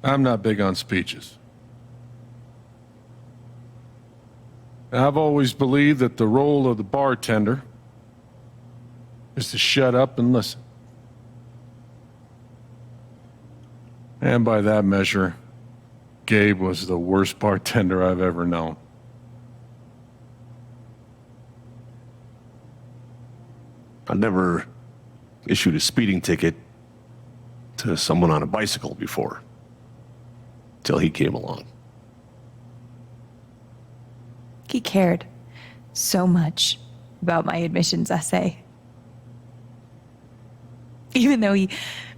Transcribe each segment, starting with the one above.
I'm not big on speeches. I've always believed that the role of the bartender is to shut up and listen. And by that measure, Gabe was the worst bartender I've ever known. I never issued a speeding ticket to someone on a bicycle before, till he came along. He cared so much about my admissions essay. Even though he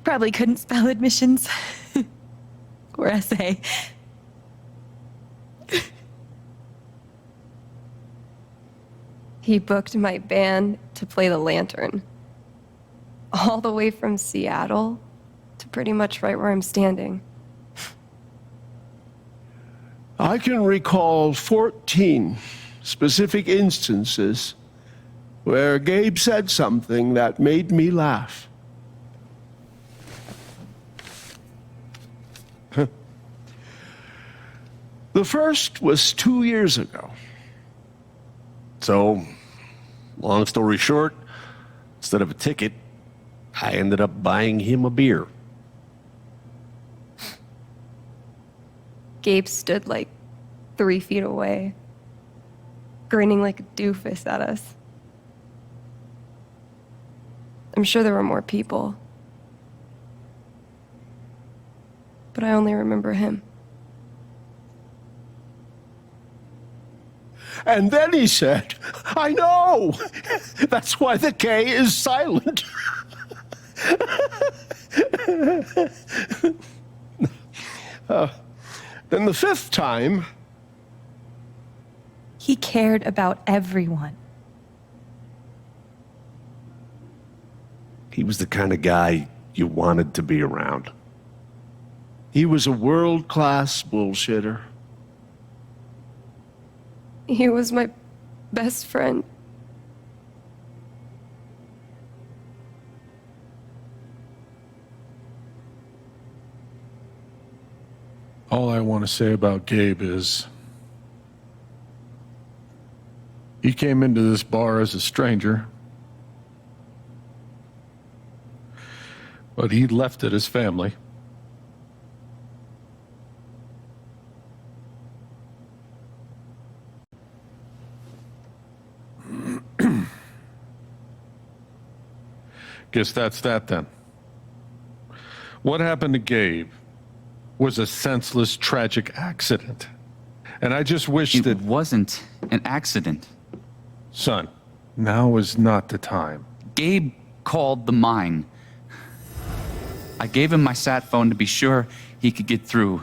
probably couldn't spell admissions or essay. He booked my band to play the Lantern. All the way from Seattle to pretty much right where I'm standing. I can recall 14 specific instances where Gabe said something that made me laugh. The first was 2 years ago. So, long story short, instead of a ticket, I ended up buying him a beer. Gabe stood like 3 feet away, grinning like a doofus at us. I'm sure there were more people, but I only remember him. And then he said, I know! That's why the K is silent. Then the fifth time... He cared about everyone. He was the kind of guy you wanted to be around. He was a world-class bullshitter. He was my best friend. All I want to say about Gabe is he came into this bar as a stranger, but he left it as family. Guess that's that then. What happened to Gabe was a senseless, tragic accident. And I just wish that... It wasn't an accident. Son, now is not the time. Gabe called the mine. I gave him my sat phone to be sure he could get through.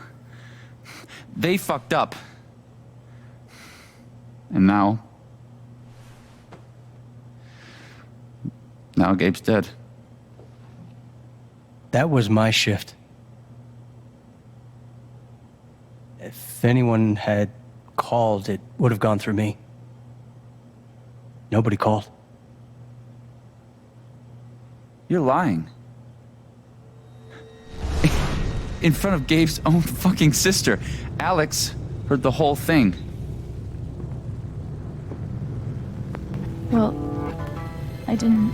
They fucked up. And now Gabe's dead. That was my shift. If anyone had called, it would have gone through me. Nobody called. You're lying. In front of Gabe's own fucking sister. Alex heard the whole thing. Well, I didn't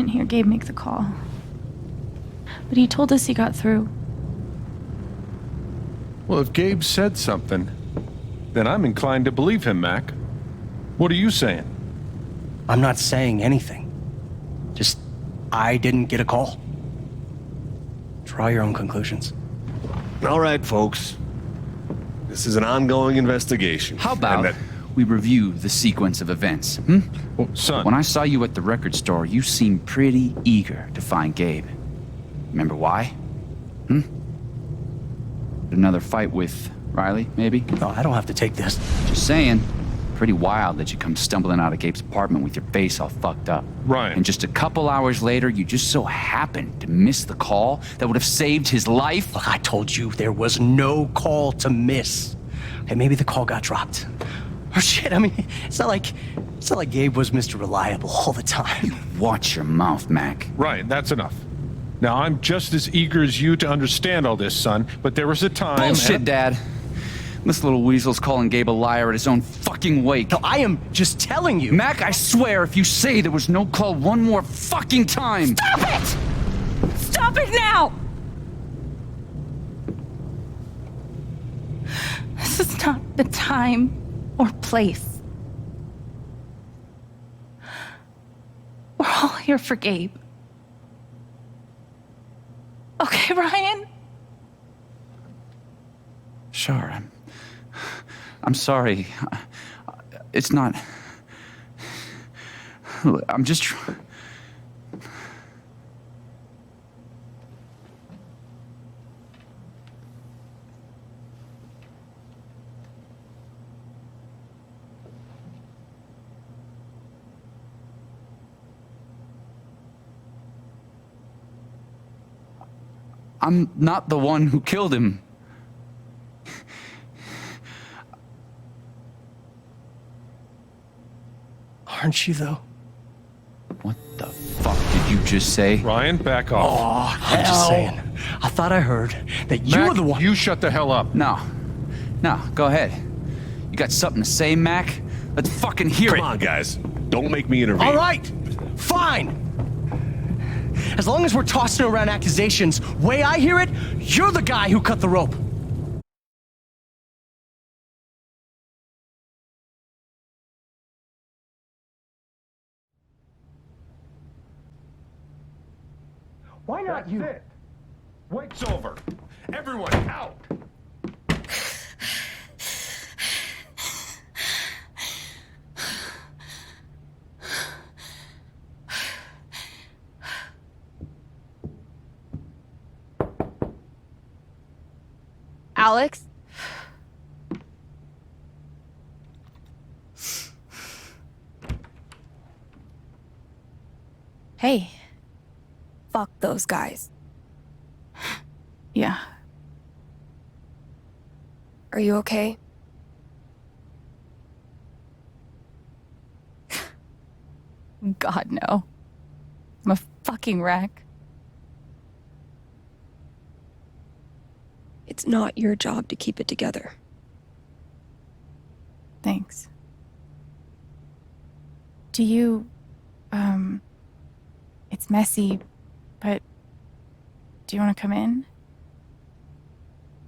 hear Gabe make the call. But he told us he got through. Well, if Gabe said something, then I'm inclined to believe him, Mac. What are you saying? I'm not saying anything. Just, I didn't get a call. Draw your own conclusions. All right, folks. This is an ongoing investigation. How about we review the sequence of events, hmm? Well, son... When I saw you at the record store, you seemed pretty eager to find Gabe. Remember why? Hmm? Another fight with Riley, maybe? No, I don't have to take this. Just saying. Pretty wild that you come stumbling out of Gabe's apartment with your face all fucked up. Right. And just a couple hours later, you just so happened to miss the call that would have saved his life? Look, I told you there was no call to miss. Okay, maybe the call got dropped. Or shit, I mean, it's not like Gabe was Mr. Reliable all the time. You watch your mouth, Mac. Right, that's enough. Now, I'm just as eager as you to understand all this, son, but there was a time... Bullshit, Dad. This little weasel's calling Gabe a liar at his own fucking wake. No, I am just telling you. Mac, I swear, if you say there was no call one more fucking time... Stop it! Stop it now! This is not the time or place. We're all here for Gabe. Okay, Ryan? Sure, I'm sorry. It's not... I'm just... I'm not the one who killed him. Aren't you, though? What the fuck did you just say? Ryan, back off. Oh, I'm just saying. I thought I heard that you Mac, were the one. you shut the hell up. No, go ahead. You got something to say, Mac? Let's fucking hear it. Come on, guys. Don't make me intervene. All right, fine. As long as we're tossing around accusations, way I hear it, you're the guy who cut the rope. Why not you? That's it. Wake's over. Everyone out. Alex? Hey. Fuck those guys. Yeah. Are you okay? God, no. I'm a fucking wreck. It's not your job to keep it together. Thanks. Do you, it's messy, but do you want to come in?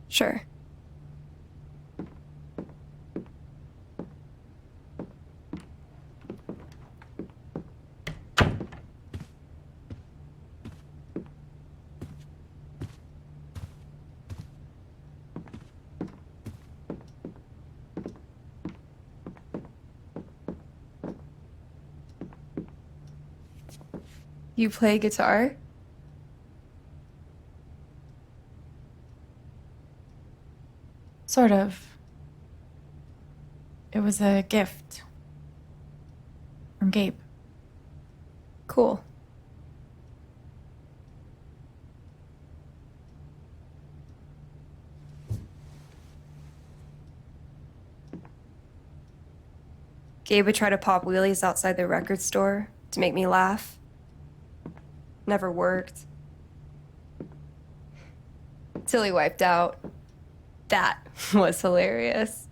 Sure. You play guitar? Sort of. It was a gift from Gabe. Cool. Gabe would try to pop wheelies outside the record store to make me laugh. Never worked. Till he wiped out. That was hilarious.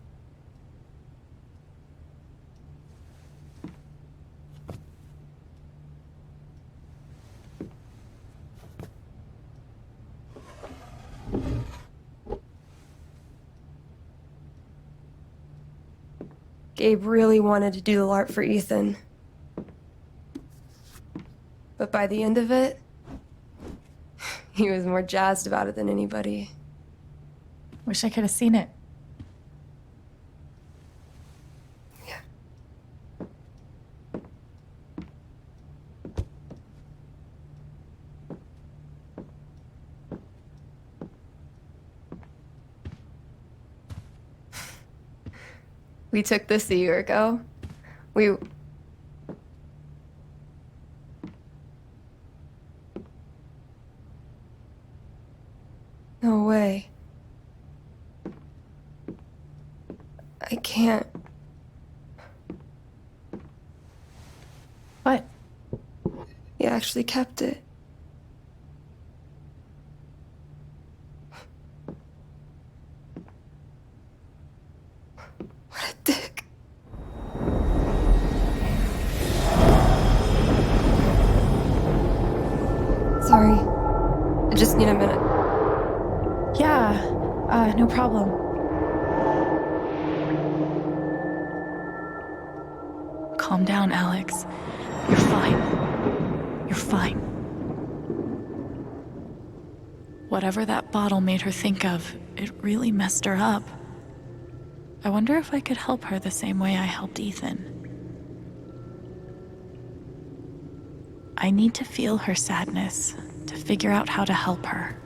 Gabe really wanted to do the LARP for Ethan. But by the end of it, he was more jazzed about it than anybody. Wish I could have seen it. Yeah. We took this a year ago. No way. I can't. What? He actually kept it. need a minute? Yeah, no problem. Calm down, Alex. You're fine. You're fine. Whatever that bottle made her think of, it really messed her up. I wonder if I could help her the same way I helped Ethan. I need to feel her sadness to figure out how to help her.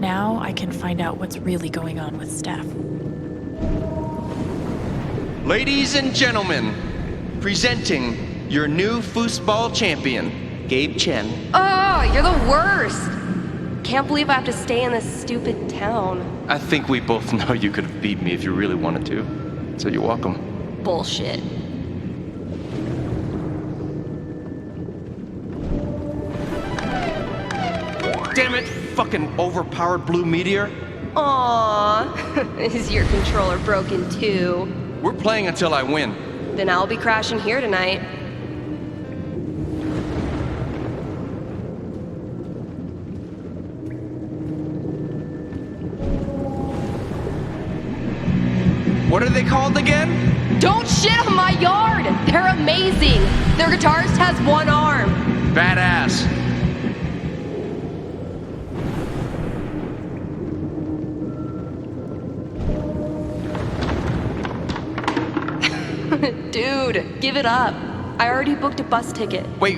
Now I can find out what's really going on with Steph. Ladies and gentlemen, presenting your new foosball champion, Gabe Chen. Oh, you're the worst! Can't believe I have to stay in this stupid town. I think we both know you could have beat me if you really wanted to. So you're welcome. Bullshit. Damn it, fucking overpowered blue meteor. Aww, is your controller broken too? We're playing until I win. Then I'll be crashing here tonight. What are they called again? Don't shit on my yard! They're amazing! Their guitarist has one arm. Badass. Dude, give it up. I already booked a bus ticket. Wait,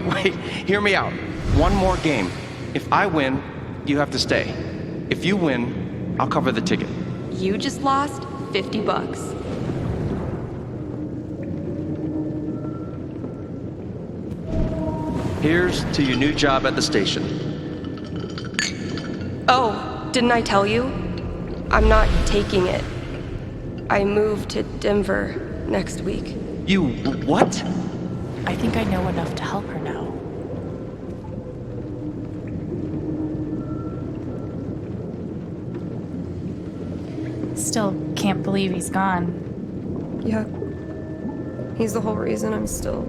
hear me out. One more game. If I win, you have to stay. If you win, I'll cover the ticket. You just lost $50. Here's to your new job at the station. Oh, didn't I tell you? I'm not taking it. I move to Denver next week. You what? I think I know enough to help her now. Still can't believe he's gone. Yeah. He's the whole reason I'm still...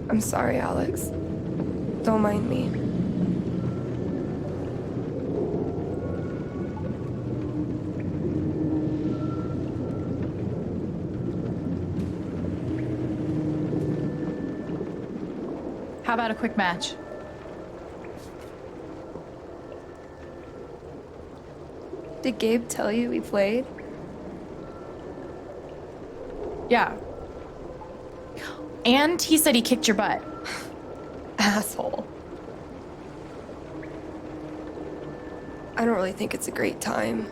I'm sorry, Alex. Don't mind me. How about a quick match? Did Gabe tell you we played? Yeah. And he said he kicked your butt. Asshole. I don't really think it's a great time.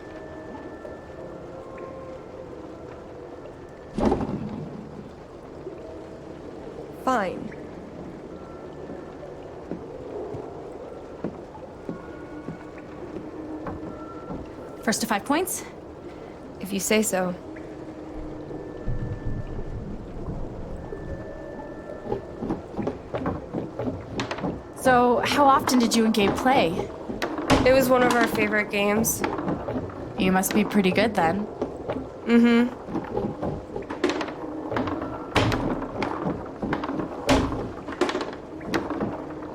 Fine. First to 5 points? If you say so. So, how often did you and Gabe play? It was one of our favorite games. You must be pretty good then. Mm-hmm.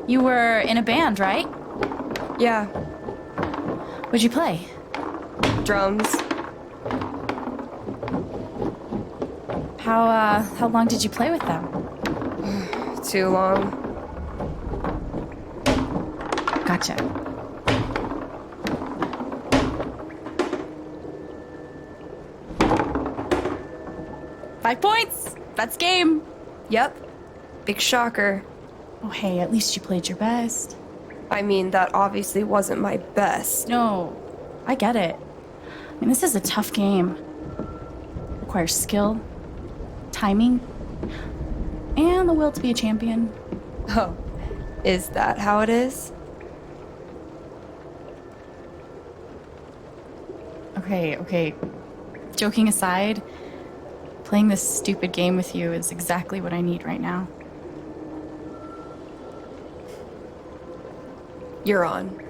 You were in a band, right? Yeah. What'd you play? Drums. How long did you play with them? Too long. Gotcha. Five points! That's game! Yep. Big shocker. Oh, hey, at least you played your best. I mean, that obviously wasn't my best. No, I get it. I mean, this is a tough game. Requires skill, timing and the will to be a champion. Oh, is that how it is? Okay. Joking aside, playing this stupid game with you is exactly what I need right now. You're on.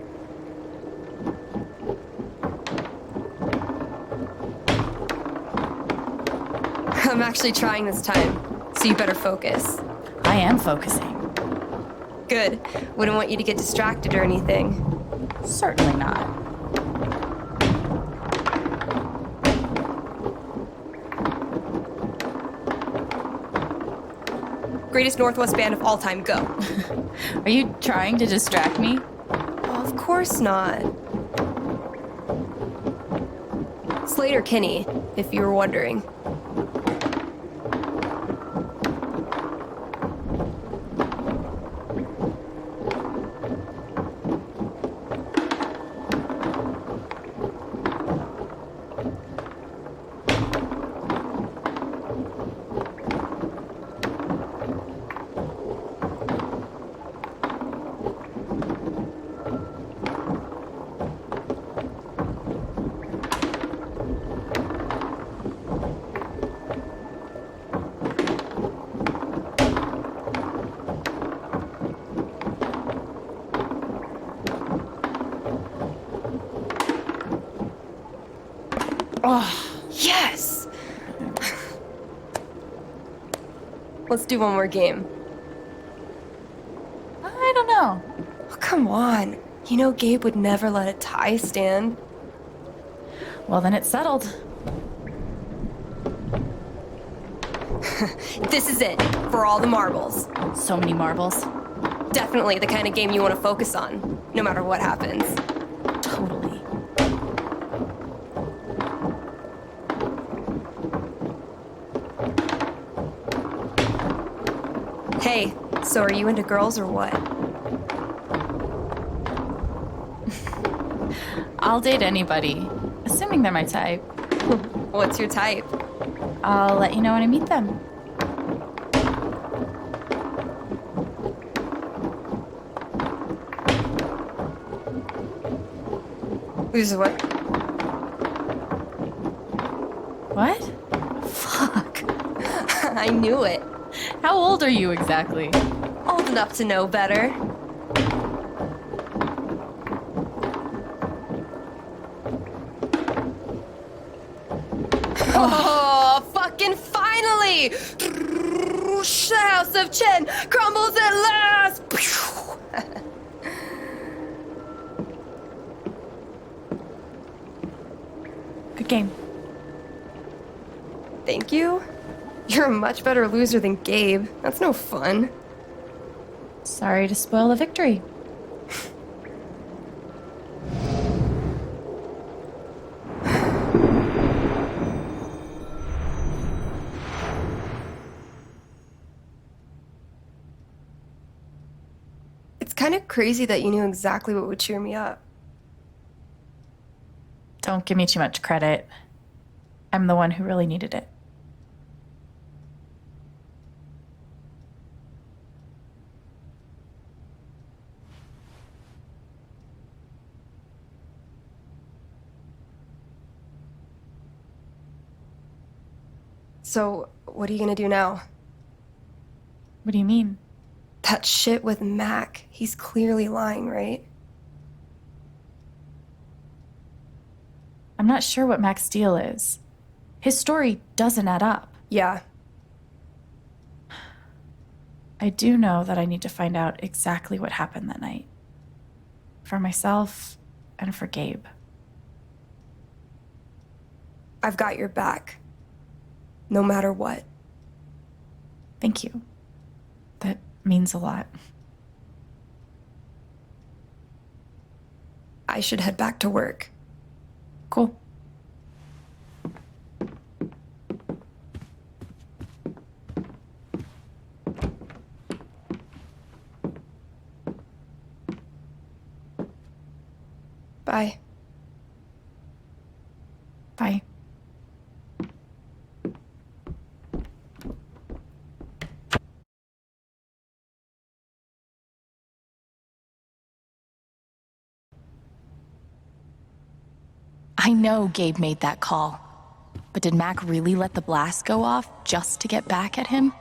I'm actually trying this time, so you better focus. I am focusing. Good. Wouldn't want you to get distracted or anything. Certainly not. Greatest Northwest band of all time, go. Are you trying to distract me? Of course not. Slater Kinney, if you were wondering. Oh, yes! Let's do one more game. I don't know. Oh, come on. You know Gabe would never let a tie stand. Well, then it's settled. This is it, for all the marbles. So many marbles. Definitely the kind of game you want to focus on, no matter what happens. Totally. Hey, so are you into girls or what? I'll date anybody, assuming they're my type. What's your type? I'll let you know when I meet them. Who's what? What? Fuck. I knew it. How old are you exactly? Old enough to know better. Oh, fucking finally! The House of Chen crumbles at last! Good game. Thank you? You're a much better loser than Gabe. That's no fun. Sorry to spoil the victory. It's kind of crazy that you knew exactly what would cheer me up. Don't give me too much credit. I'm the one who really needed it. So, what are you gonna do now? What do you mean? That shit with Mac. He's clearly lying, right? I'm not sure what Mac's deal is. His story doesn't add up. Yeah. I do know that I need to find out exactly what happened that night. For myself and for Gabe. I've got your back. No matter what. Thank you. That means a lot. I should head back to work. Cool. Bye. Bye. I know Gabe made that call. But did Mac really let the blast go off just to get back at him?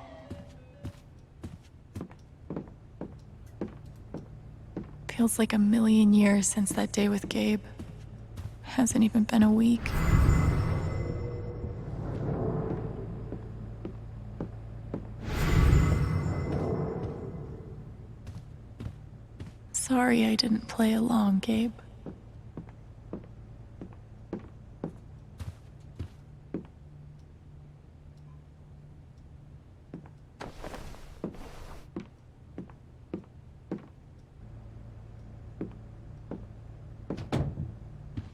Feels like a million years since that day with Gabe. Hasn't even been a week. Sorry I didn't play along, Gabe.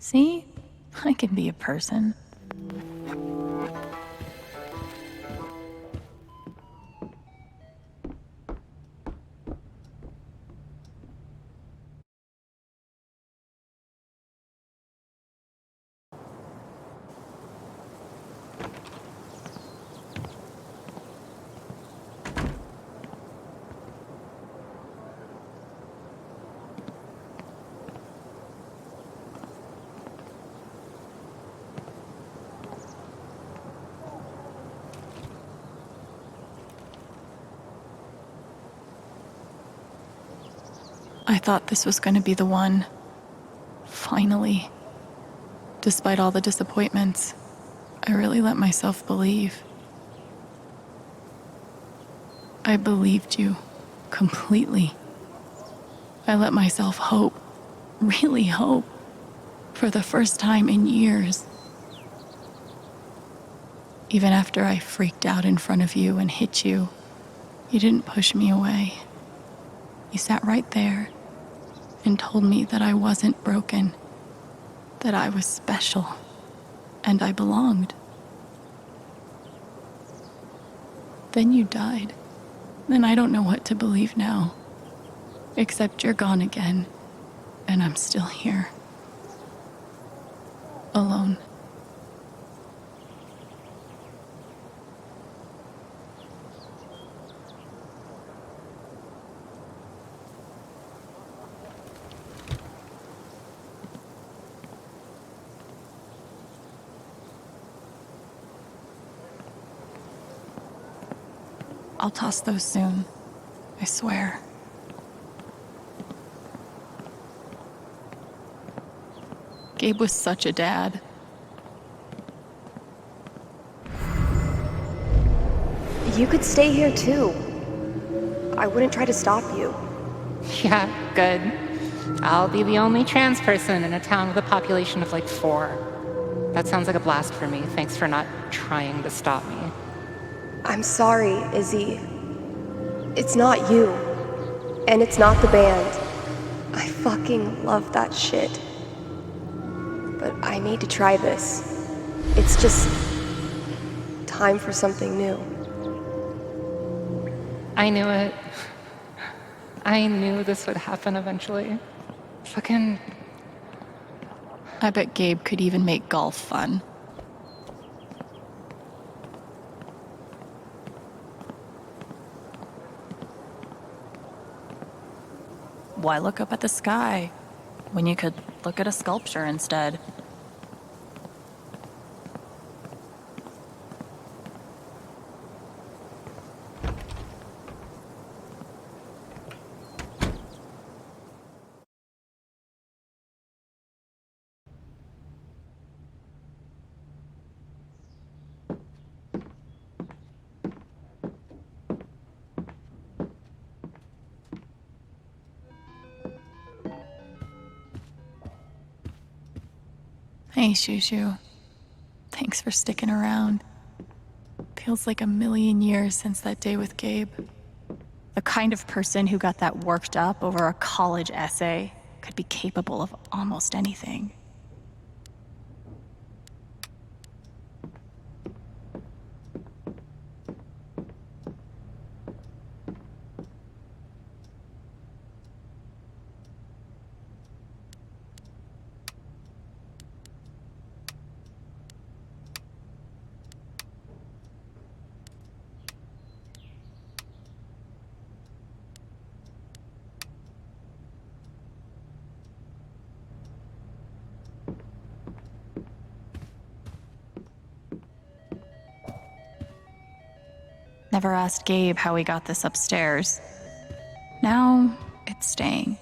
See? I can be a person. I thought this was going to be the one. Finally. Despite all the disappointments, I really let myself believe. I believed you. Completely. I let myself hope. Really hope. For the first time in years. Even after I freaked out in front of you and hit you, you didn't push me away. You sat right there and told me that I wasn't broken, that I was special, and I belonged. Then you died, and I don't know what to believe now, except you're gone again, and I'm still here, alone. I'll toss those soon, I swear. Gabe was such a dad. You could stay here too. I wouldn't try to stop you. Yeah, good. I'll be the only trans person in a town with a population of like 4. That sounds like a blast for me. Thanks for not trying to stop me. I'm sorry, Izzy. It's not you. And it's not the band. I fucking love that shit. But I need to try this. It's just time for something new. I knew it. I knew this would happen eventually. Fucking... I bet Gabe could even make golf fun. Why look up at the sky when you could look at a sculpture instead? Hey, Shushu. Thanks for sticking around. Feels like a million years since that day with Gabe. The kind of person who got that worked up over a college essay could be capable of almost anything. never asked Gabe how he got this upstairs. Now, it's staying.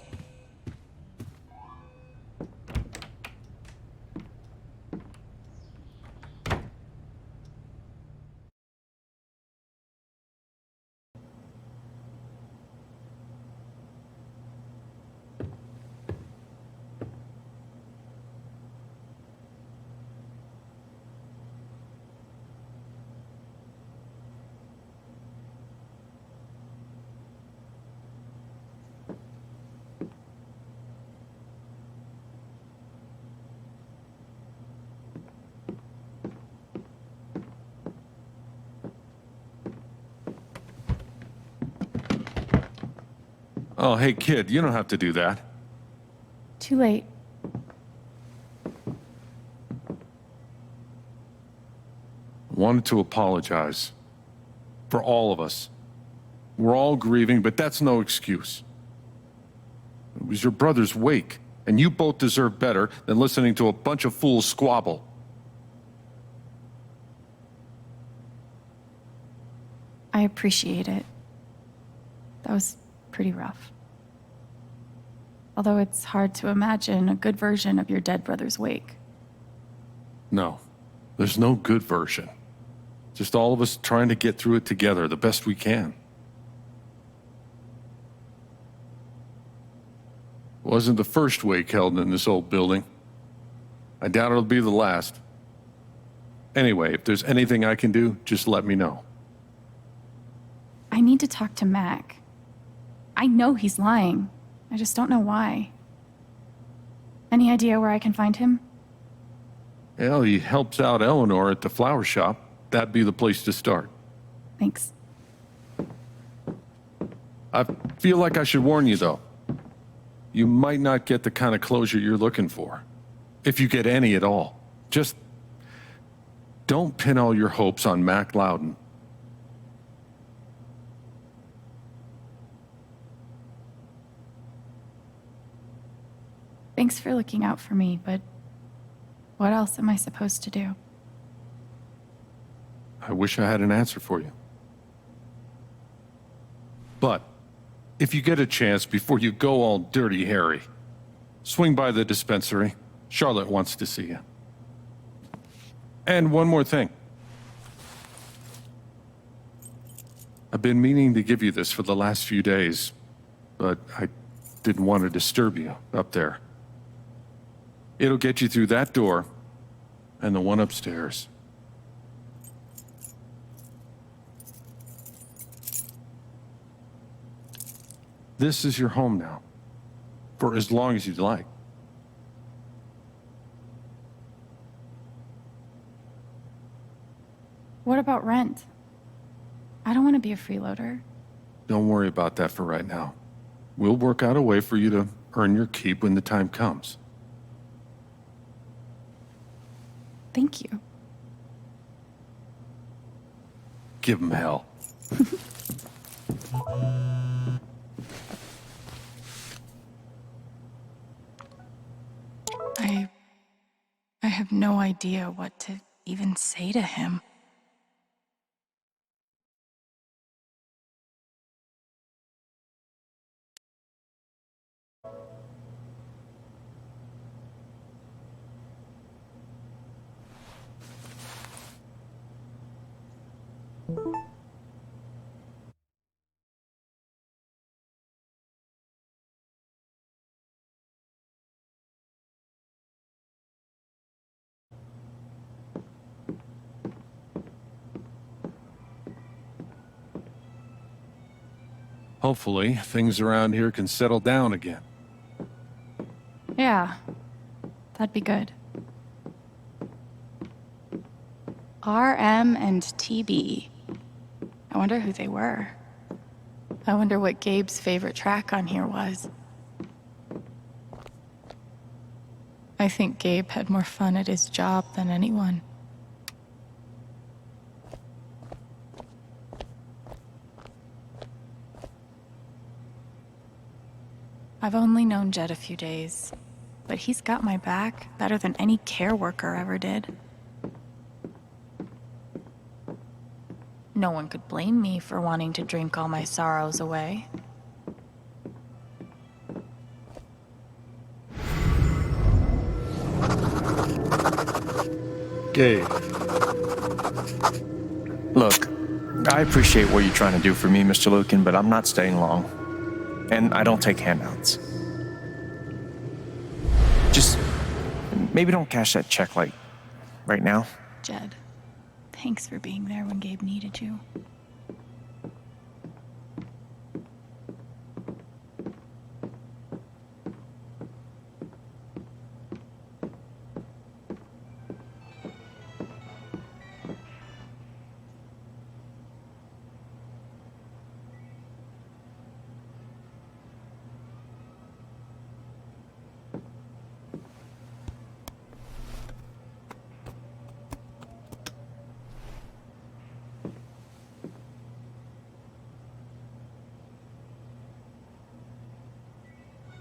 Oh, hey, kid, you don't have to do that. Too late. Wanted to apologize. For all of us. We're all grieving, but that's no excuse. It was your brother's wake, and you both deserve better than listening to a bunch of fools squabble. I appreciate it. That was pretty rough. Although it's hard to imagine a good version of your dead brother's wake. No, there's no good version. Just all of us trying to get through it together the best we can. Wasn't the first wake held in this old building. I doubt it'll be the last. Anyway, if there's anything I can do, just let me know. I need to talk to Mac. I know he's lying. I just don't know why. Any idea where I can find him? Well, he helps out Eleanor at the flower shop. That'd be the place to start. Thanks. I feel like I should warn you, though. You might not get the kind of closure you're looking for. If you get any at all. Just don't pin all your hopes on Mac Loudon. Thanks for looking out for me, but what else am I supposed to do? I wish I had an answer for you. But if you get a chance before you go all Dirty Harry, swing by the dispensary. Charlotte wants to see you. And one more thing. I've been meaning to give you this for the last few days, but I didn't want to disturb you up there. It'll get you through that door and the one upstairs. This is your home now, for as long as you'd like. What about rent? I don't want to be a freeloader. Don't worry about that for right now. We'll work out a way for you to earn your keep when the time comes. Thank you. Give him hell. I have no idea what to even say to him. Hopefully, things around here can settle down again. Yeah, that'd be good. RM and TB. I wonder who they were. I wonder what Gabe's favorite track on here was. I think Gabe had more fun at his job than anyone. I've only known Jed a few days, but he's got my back better than any care worker ever did. No one could blame me for wanting to drink all my sorrows away. Gabe, Look, I appreciate what you're trying to do for me, Mr. Lucan, but I'm not staying long. And I don't take handouts. Just maybe don't cash that check like right now. Jed, thanks for being there when Gabe needed you.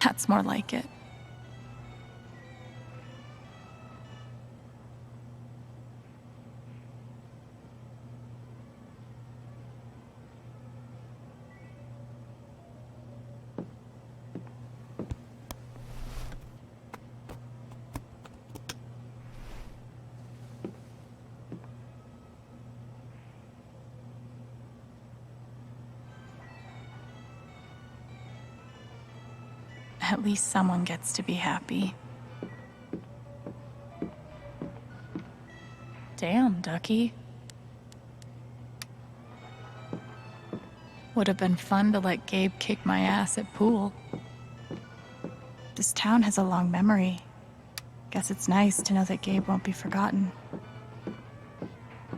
That's more like it. At least someone gets to be happy. Damn, Ducky. Would have been fun to let Gabe kick my ass at pool. This town has a long memory. Guess it's nice to know that Gabe won't be forgotten.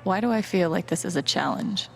Why do I feel like this is a challenge?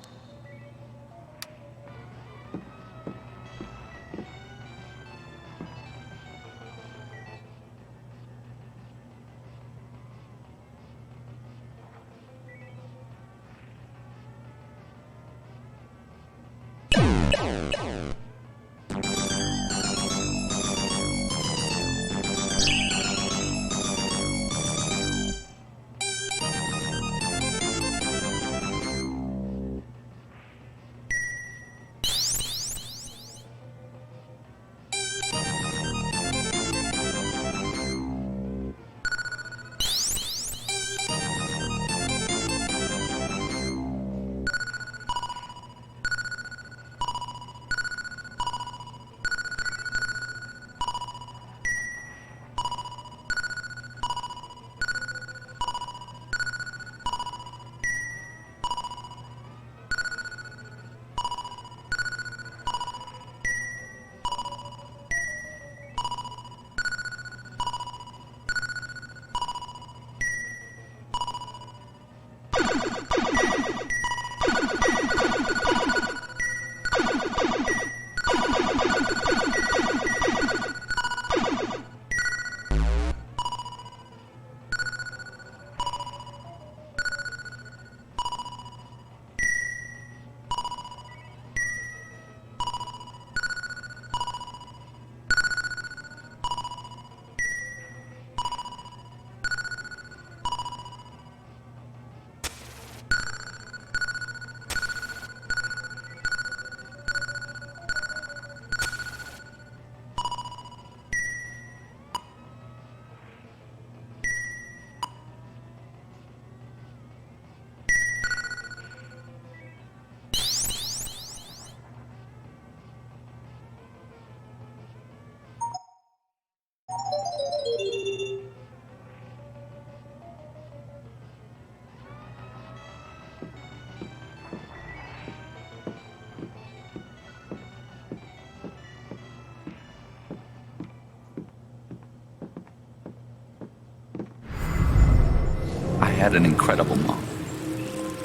I had an incredible mom,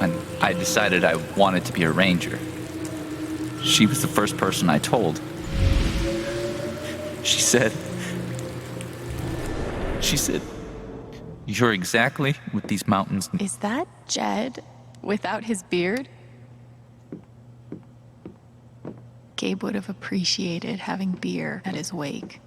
and I decided I wanted to be a ranger. She was the first person I told. She said, "You're exactly what these mountains need." Is that Jed without his beard? Gabe would have appreciated having beer at his wake.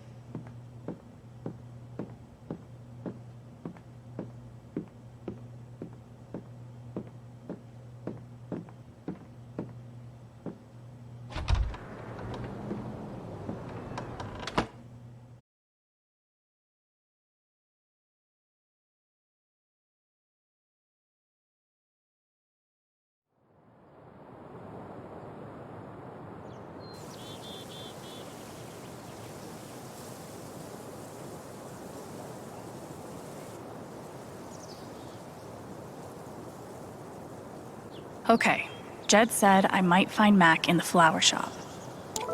Okay, Jed said I might find Mac in the flower shop.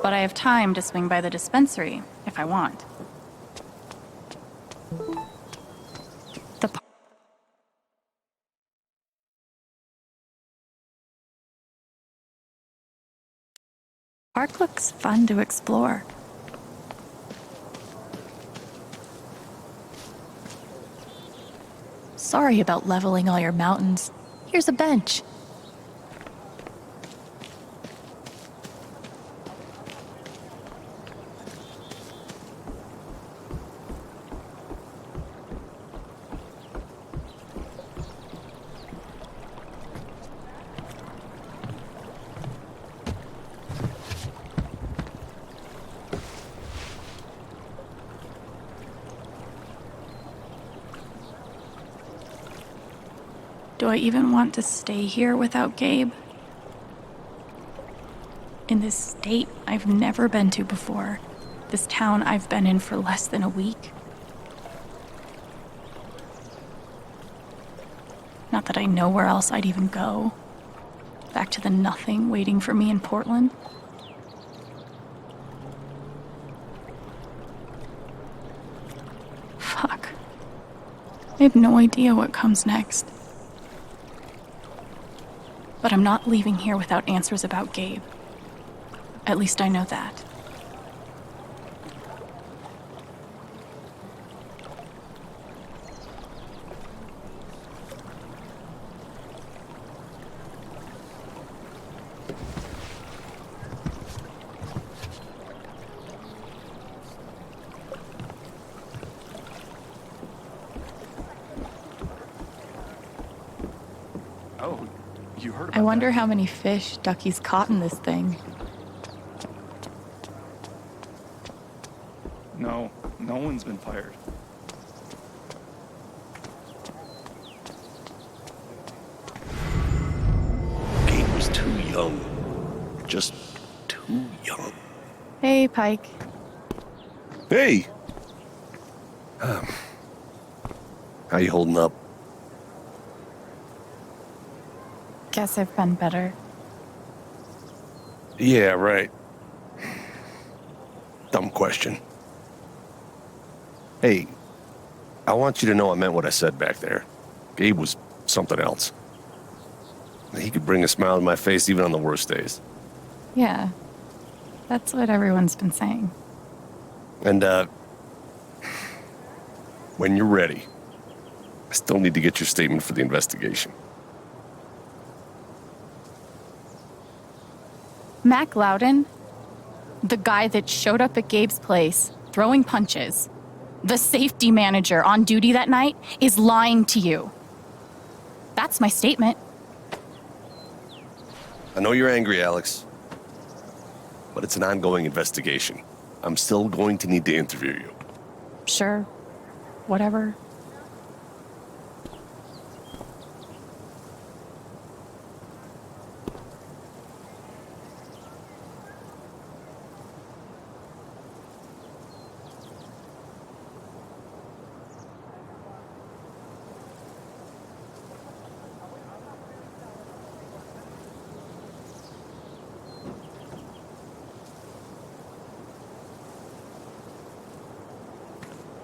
But I have time to swing by the dispensary if I want. The park looks fun to explore. Sorry about leveling all your mountains. Here's a bench. Do I even want to stay here without Gabe? In this state I've never been to before. This town I've been in for less than a week. Not that I know where else I'd even go. Back to the nothing waiting for me in Portland. Fuck. I have no idea what comes next. But I'm not leaving here without answers about Gabe. At least I know that. Oh, you heard about I wonder how many fish Ducky's caught in this thing. No, no one's been fired. Gabe was too young. Just too young. Hey, Pike. Hey! How you holding up? Guess I've been better. Yeah, right. Dumb question. Hey, I want you to know I meant what I said back there. Gabe was something else. He could bring a smile to my face even on the worst days. Yeah, that's what everyone's been saying. And, when you're ready, I still need to get your statement for the investigation. Mac Loudon, the guy that showed up at Gabe's place, throwing punches, the safety manager on duty that night, is lying to you. That's my statement. I know you're angry, Alex, but it's an ongoing investigation. I'm still going to need to interview you. Sure, whatever.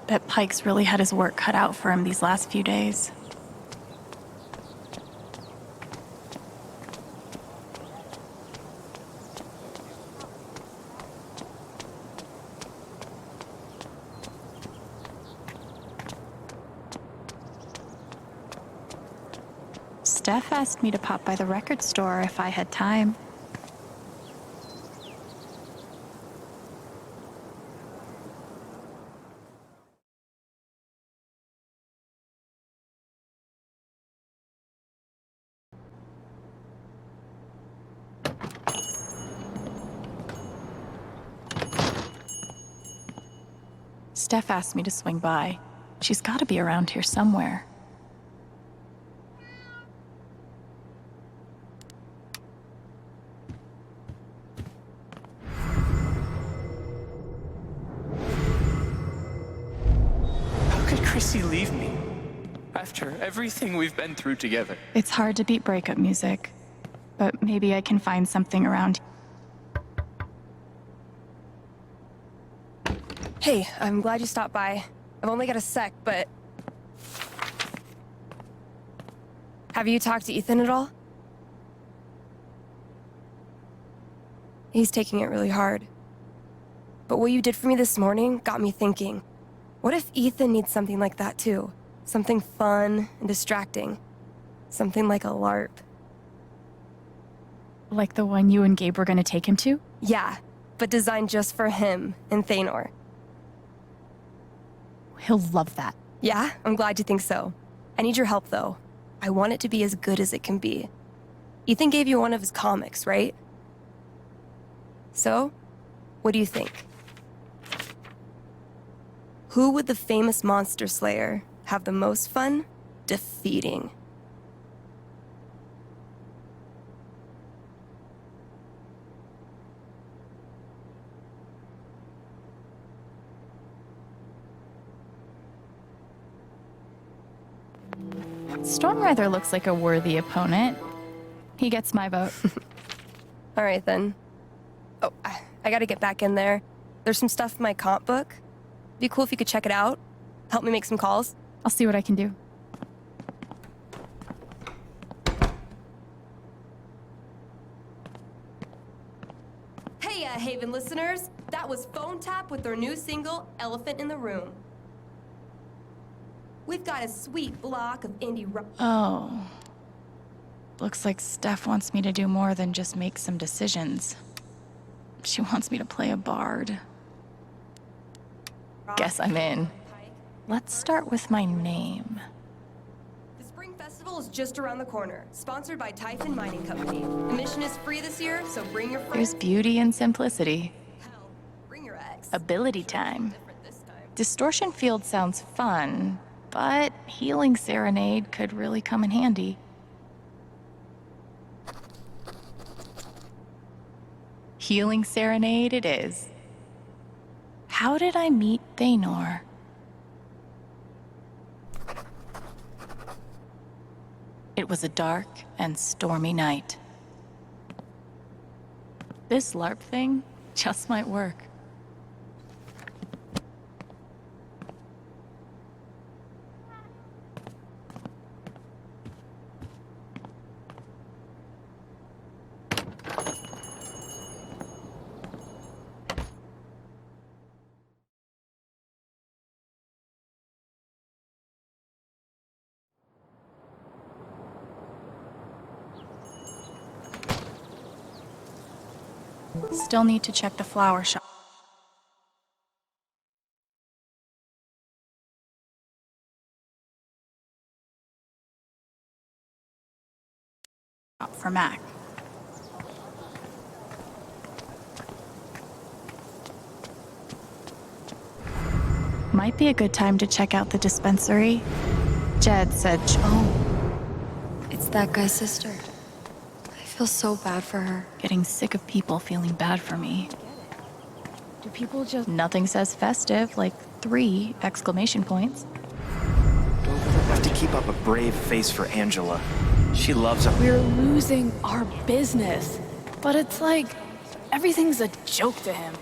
Bet Pike's really had his work cut out for him these last few days. Steph asked me to pop by the record store if I had time. Steph asked me to swing by. She's got to be around here somewhere. How could Chrissy leave me? After everything we've been through together. It's hard to beat breakup music. but maybe I can find something around. Hey, I'm glad you stopped by. I've only got a sec, but... Have you talked to Ethan at all? He's taking it really hard. But what you did for me this morning got me thinking. What if Ethan needs something like that too? Something fun and distracting. Something like a LARP. Like the one you and Gabe were gonna take him to? Yeah, but designed just for him and Thanor. He'll love that. Yeah, I'm glad you think so. I need your help though. I want it to be as good as it can be. Ethan gave you one of his comics, right? So, what do you think? Who would the famous monster slayer have the most fun defeating? Stormrather looks like a worthy opponent. He gets my vote. All right then. Oh, I gotta get back in there. There's some stuff in my comp book. Be cool if you could check it out. Help me make some calls. I'll see what I can do. Hey, Haven listeners. That was Phone Tap with their new single, Elephant in the Room. We've got a sweet block of indie rock. Oh. Looks like Steph wants me to do more than just make some decisions. She wants me to play a bard. Guess I'm in. Let's start with my name. The Spring Festival is just around the corner, sponsored by Typhon Mining Company. Admission is free this year, so bring your friends. There's beauty in simplicity. Hell, bring your ex. Ability time. Different this time. Distortion Field sounds fun, but Healing Serenade could really come in handy. Healing Serenade it is. How did I meet Thanor? It was a dark and stormy night. This LARP thing just might work. Still need to check the flower shop. For Mac. Might be a good time to check out the dispensary. Jed said, Oh, it's that guy's sister. I feel so bad for her. getting sick of people feeling bad for me. Do people just... Nothing says festive like 3 exclamation points. Have to keep up a brave face for Angela. She loves her. We're losing our business. But it's like everything's a joke to him.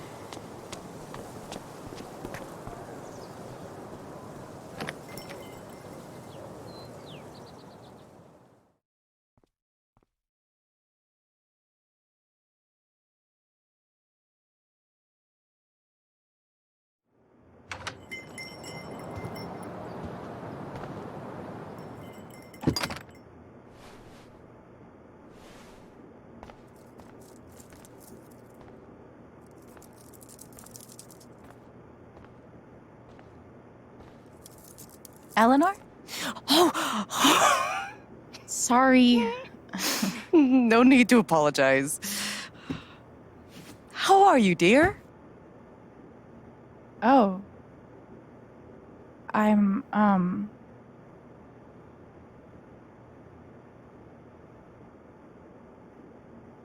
Eleanor? Oh! Sorry. No need to apologize. How are you, dear? Oh. I'm,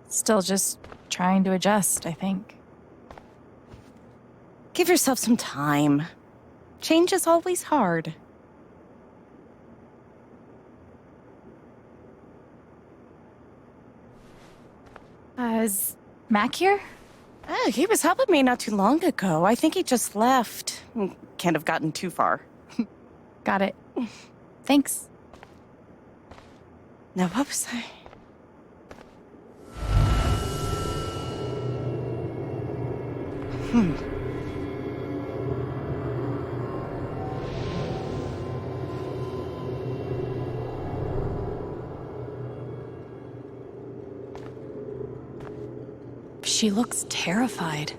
still just trying to adjust, I think. Give yourself some time. Change is always hard. is Mac here? Oh, he was helping me not too long ago. I think he just left. Can't have gotten too far. Got it. Thanks. Now, what was I? She looks terrified.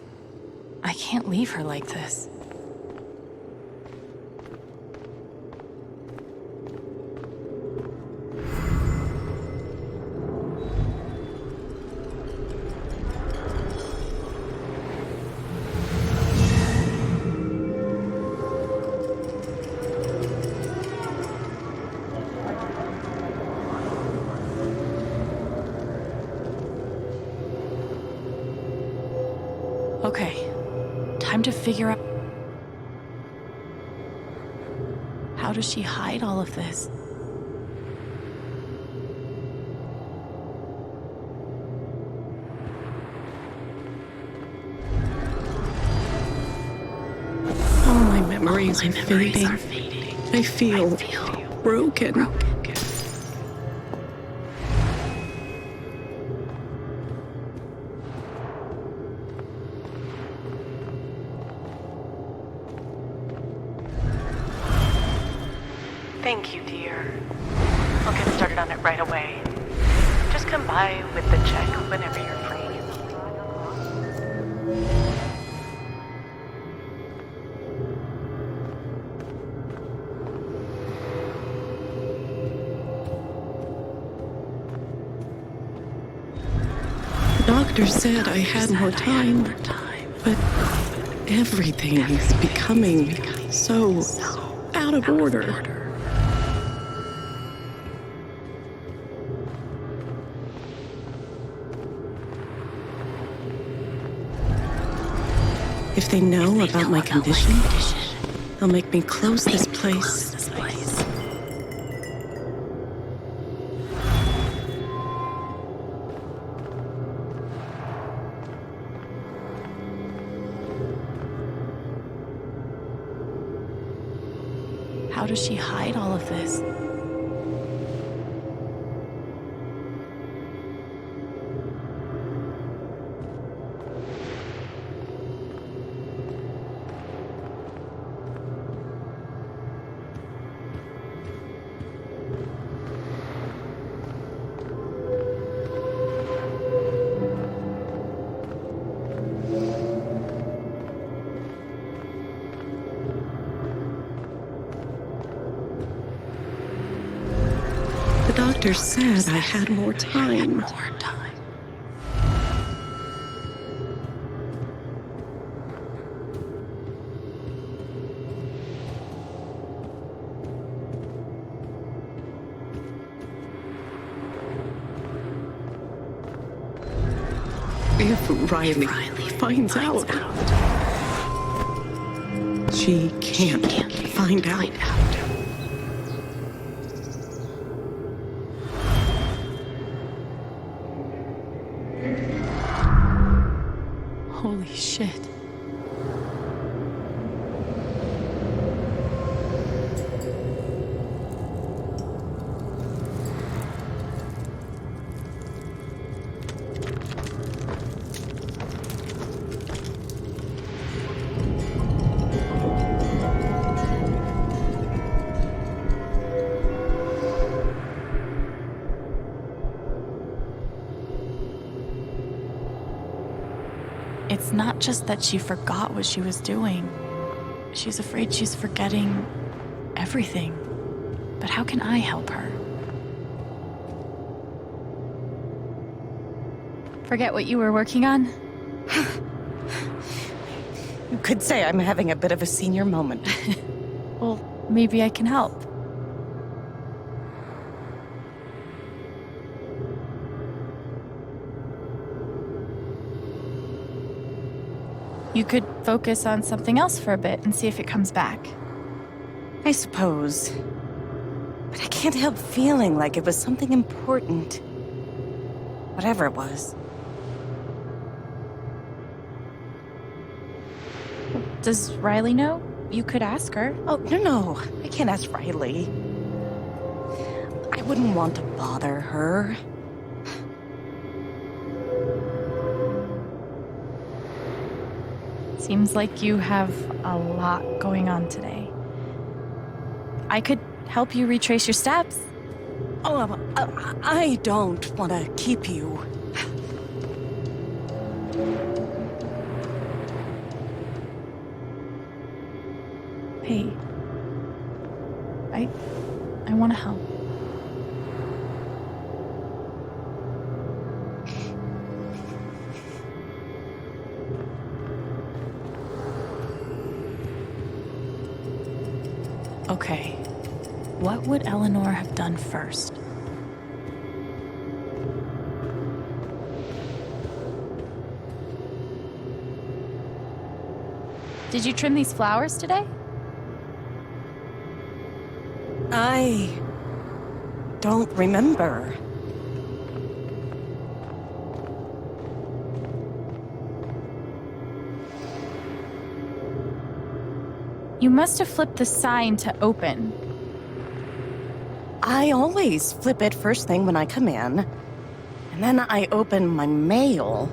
I can't leave her like this. Okay, time to figure out... How does she hide all of this? All my memories are fading. I feel broken. Thank you, dear. I'll get started on it right away. Just come by with the check whenever you're free. The doctor said I had more time, but everything is becoming so out of order. If they know about my condition, they'll make me close this place. How does she hide all of this? The doctor said I had more time. If Riley finds out, she can't find out. Holy shit. It's not just that she forgot what she was doing. She's afraid she's forgetting everything. But how can I help her? Forget what you were working on? You could say I'm having a bit of a senior moment. Well, maybe I can help. You could focus on something else for a bit and see if it comes back. I suppose. But I can't help feeling like it was something important. Whatever it was. Does Riley know? You could ask her. Oh, no. I can't ask Riley. I wouldn't want to bother her. Seems like you have a lot going on today. I could help you retrace your steps. Oh, I don't want to keep you. Hey, I want to help. Okay, what would Eleanor have done first? Did you trim these flowers today? I don't remember. You must have flipped the sign to open. I always flip it first thing when I come in, and then I open my mail.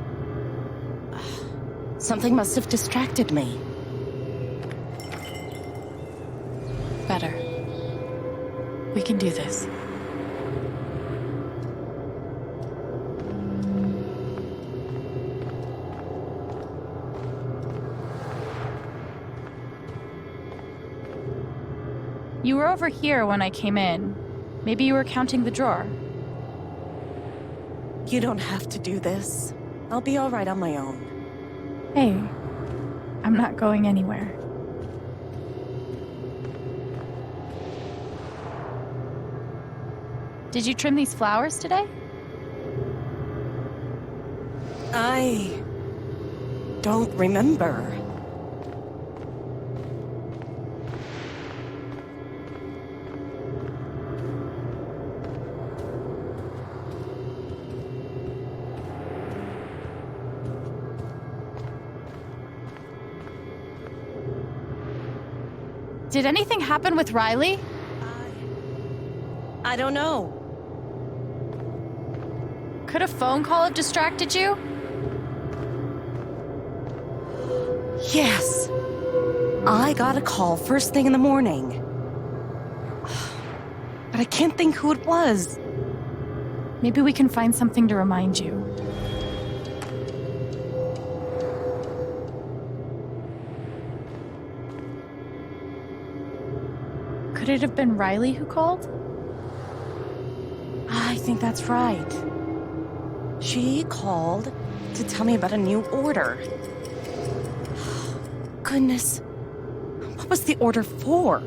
Something must have distracted me. Better. We can do this. You were over here when I came in. Maybe you were counting the drawer. You don't have to do this. I'll be all right on my own. Hey, I'm not going anywhere. Did you trim these flowers today? I don't remember. Did anything happen with Riley? I don't know. Could a phone call have distracted you? Yes. I got a call first thing in the morning. But I can't think who it was. Maybe we can find something to remind you. Could it have been Riley who called? I think that's right. She called to tell me about a new order. Goodness. What was the order for?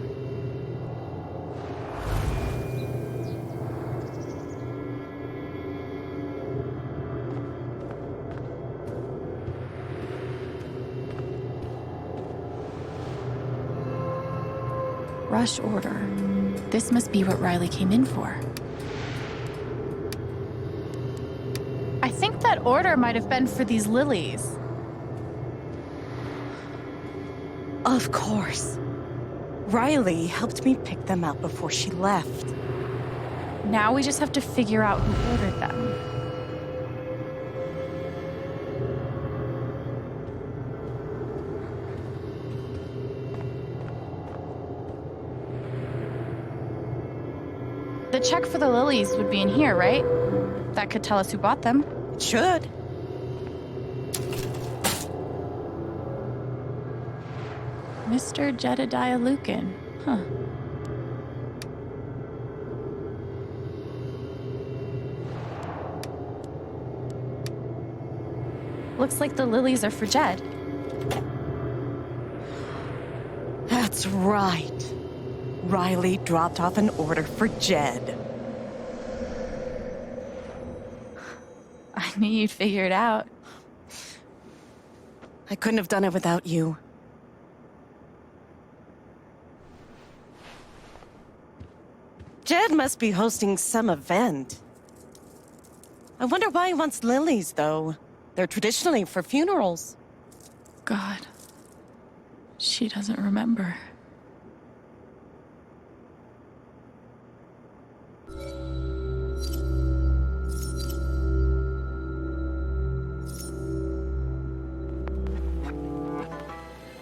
Rush order. This must be what Riley came in for. I think that order might have been for these lilies. Of course. Riley helped me pick them out before she left. Now we just have to figure out who ordered them. The check for the lilies would be in here, right? That could tell us who bought them. It should. Mr. Jedediah Lucan. Huh. Looks like the lilies are for Jed. That's right. Riley dropped off an order for Jed. I knew you'd figure it out. I couldn't have done it without you. Jed must be hosting some event. I wonder why he wants lilies, though. They're traditionally for funerals. God. She doesn't remember.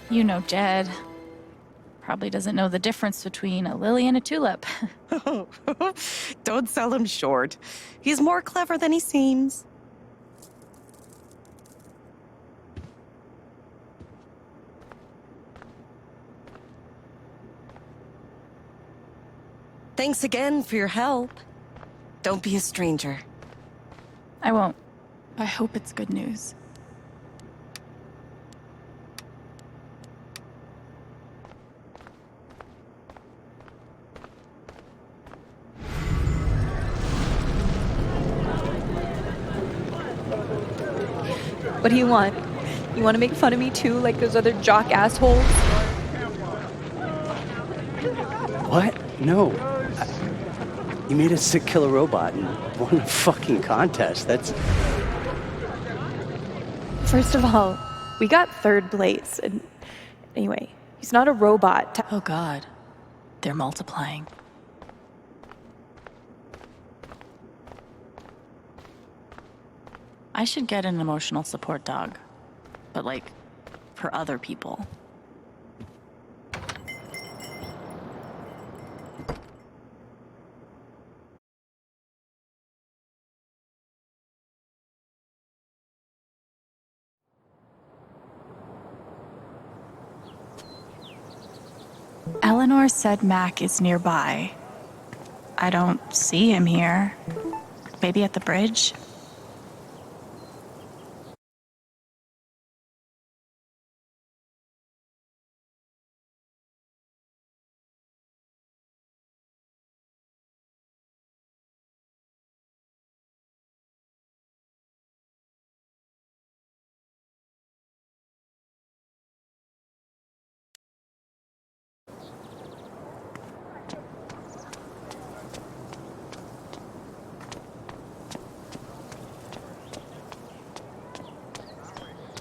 You know Jed. Probably doesn't know the difference between a lily and a tulip. Don't sell him short. He's more clever than he seems. Thanks again for your help. Don't be a stranger. I won't. I hope it's good news. What do you want? You want to make fun of me too, like those other jock assholes? What? No. You made a sick killer robot and won a fucking contest. That's... First of all, we got third place, and anyway, he's not a robot. Oh God, they're multiplying. I should get an emotional support dog, but like, for other people. Eleanor said Mac is nearby. I don't see him here. Maybe at the bridge?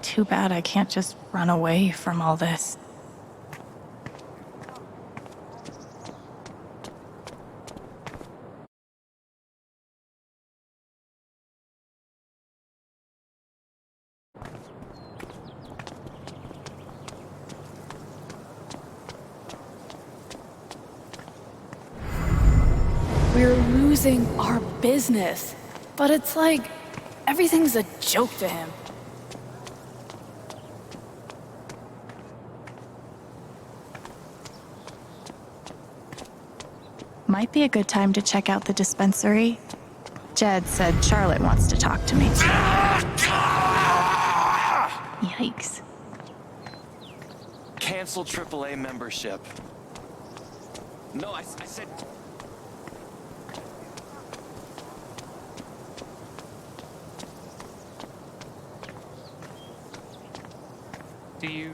Too bad I can't just run away from all this. We're losing our business. But it's like everything's a joke to him. Might be a good time to check out the dispensary. Jed said Charlotte wants to talk to me. Yikes. Cancel AAA membership. No, I said... Do you...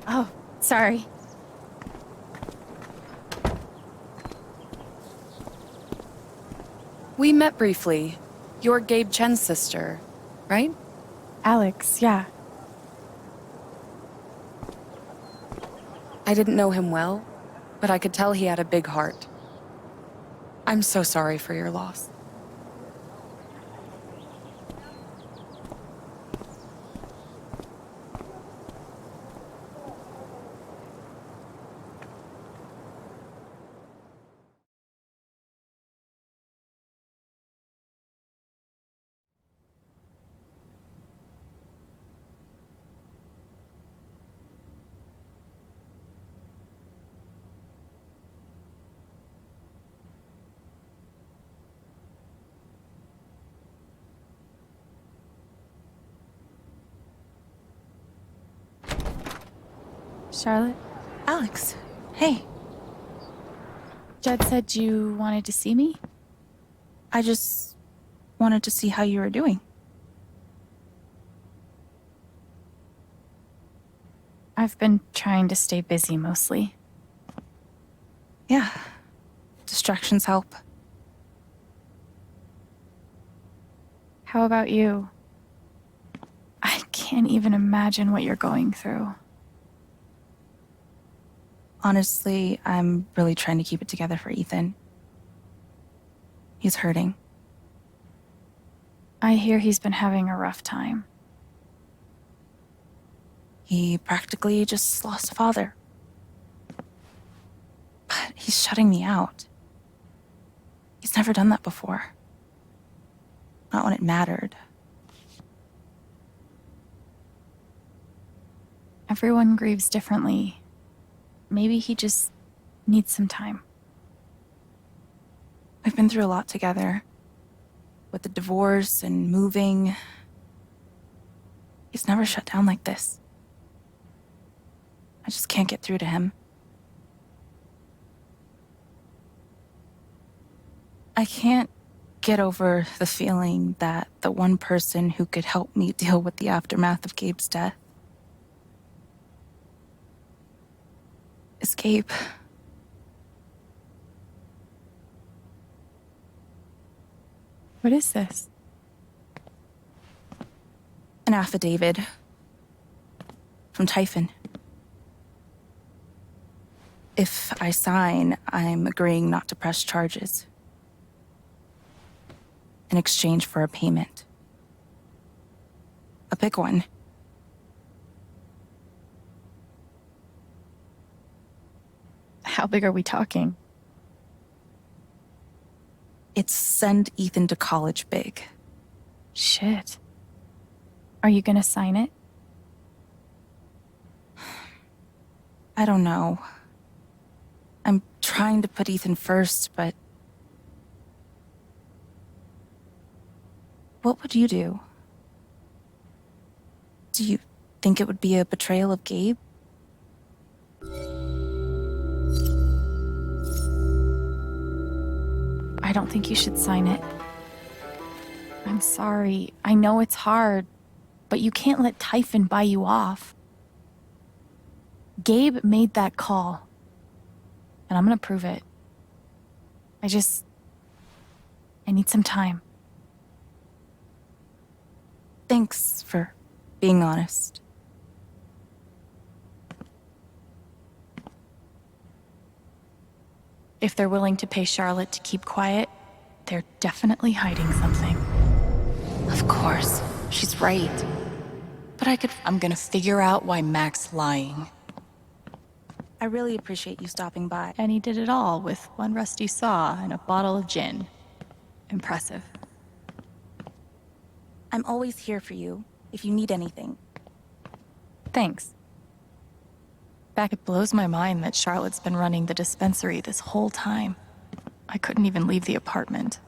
Oh, sorry. We met briefly. You're Gabe Chen's sister, right? Alex, yeah. I didn't know him well, but I could tell he had a big heart. I'm so sorry for your loss. Charlotte? Alex, hey. Jed said you wanted to see me? I just wanted to see how you were doing. I've been trying to stay busy mostly. Yeah, distractions help. How about you? I can't even imagine what you're going through. Honestly, I'm really trying to keep it together for Ethan. He's hurting. I hear he's been having a rough time. He practically just lost a father. But he's shutting me out. He's never done that before. Not when it mattered. Everyone grieves differently. Maybe he just needs some time. We've been through a lot together. With the divorce and moving. He's never shut down like this. I just can't get through to him. I can't get over the feeling that the one person who could help me deal with the aftermath of Gabe's death is Gabe. What is this? An affidavit from Typhon. If I sign, I'm agreeing not to press charges in exchange for a payment. A big one. How big are we talking? It's send Ethan to college big. Shit. Are you gonna sign it? I don't know. I'm trying to put Ethan first, but... What would you do? Do you think it would be a betrayal of Gabe? I don't think you should sign it. I'm sorry. I know it's hard, but you can't let Typhon buy you off. Gabe made that call, and I'm gonna prove it. I need some time. Thanks for being honest. If they're willing to pay Charlotte to keep quiet, they're definitely hiding something. Of course. She's right. But I'm gonna figure out why Mac's lying. I really appreciate you stopping by. And he did it all with one rusty saw and a bottle of gin. Impressive. I'm always here for you, if you need anything. Thanks. It blows my mind that Charlotte's been running the dispensary this whole time. I couldn't even leave the apartment.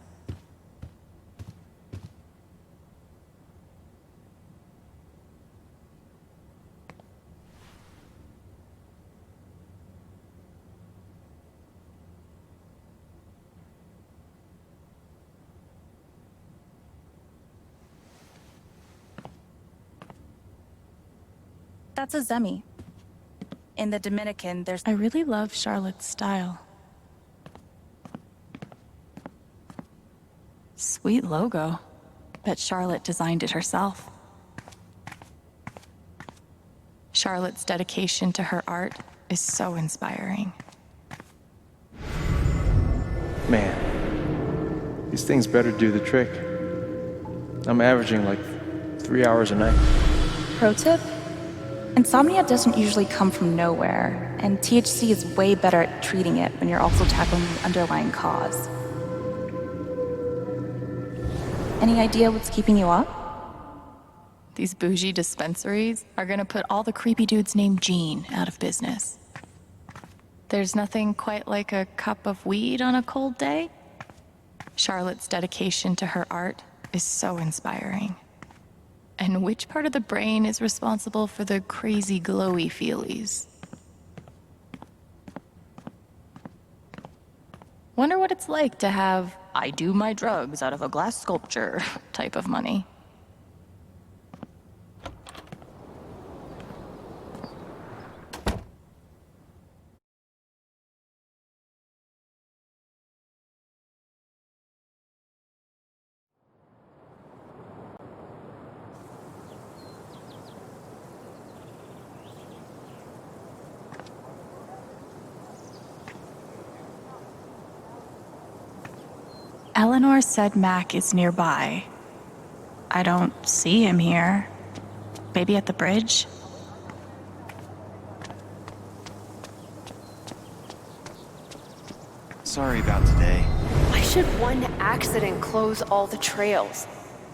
That's a Zemi. In the Dominican, there's... I really love Charlotte's style. Sweet logo. Bet Charlotte designed it herself. Charlotte's dedication to her art is so inspiring. Man, these things better do the trick. I'm averaging like 3 hours a night. Pro tip? Insomnia doesn't usually come from nowhere, and THC is way better at treating it when you're also tackling the underlying cause. Any idea what's keeping you up? These bougie dispensaries are gonna put all the creepy dudes named Gene out of business. There's nothing quite like a cup of weed on a cold day. Charlotte's dedication to her art is so inspiring. And which part of the brain is responsible for the crazy glowy feelies? Wonder what it's like to have I do my drugs out of a glass sculpture type of money. Eleanor said Mac is nearby. I don't see him here. Maybe at the bridge? Sorry about today. Why should one accident close all the trails?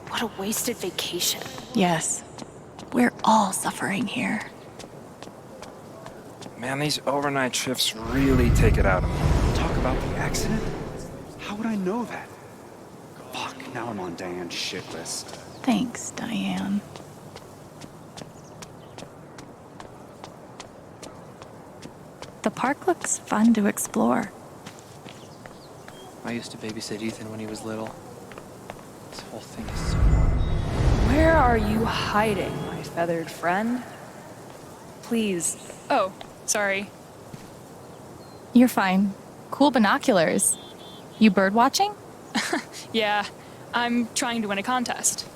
What a wasted vacation. Yes. We're all suffering here. Man, these overnight shifts really take it out of me. Talk about the accident? How would I know that? Fuck, now I'm on Diane's shit list. Thanks, Diane. The park looks fun to explore. I used to babysit Ethan when he was little. This whole thing is so... Where are you hiding, my feathered friend? Please. Oh, sorry. You're fine. Cool binoculars. You bird watching? Yeah, I'm trying to win a contest.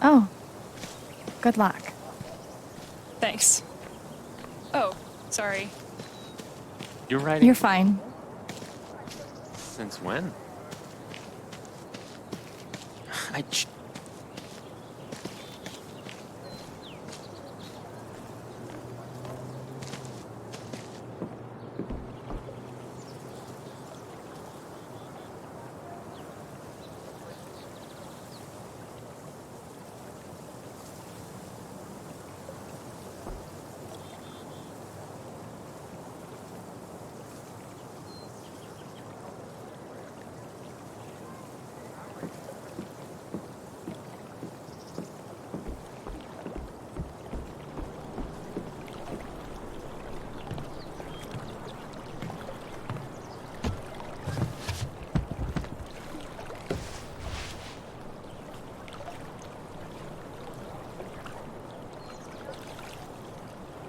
Oh. Good luck. Thanks. Oh, sorry. You're writing... You're fine. Since when?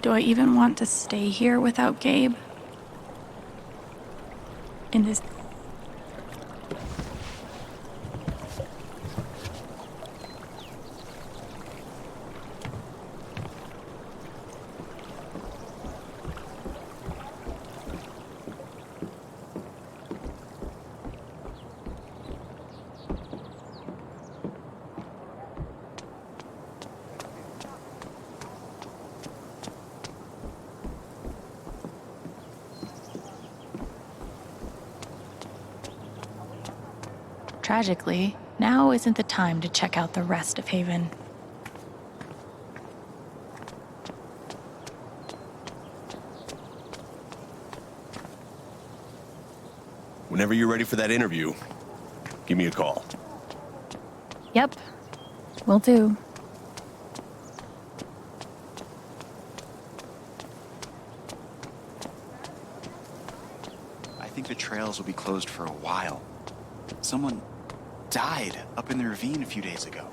Do I even want to stay here without Gabe? In this... Tragically, now isn't the time to check out the rest of Haven. Whenever you're ready for that interview, give me a call. Yep, will do. I think the trails will be closed for a while. Someone died up in the ravine a few days ago.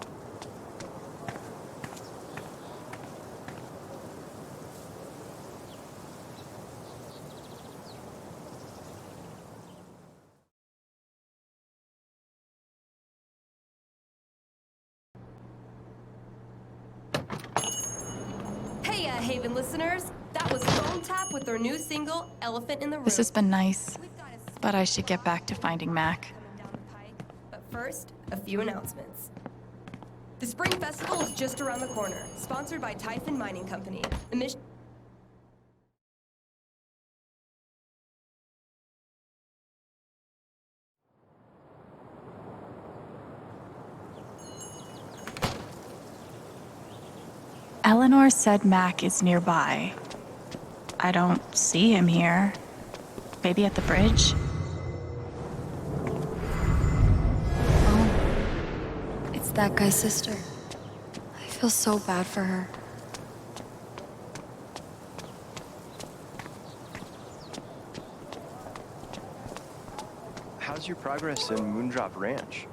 Hey, Haven listeners. That was Phone Tap with their new single, Elephant in the Room. This has been nice, but I should get back to finding Mac. But first, a few announcements. The Spring Festival is just around the corner, sponsored by Typhon Mining Company. The mission... Eleanor said Mac is nearby. I don't see him here. Maybe at the bridge? It's that guy's sister. I feel so bad for her. How's your progress in Moondrop Ranch?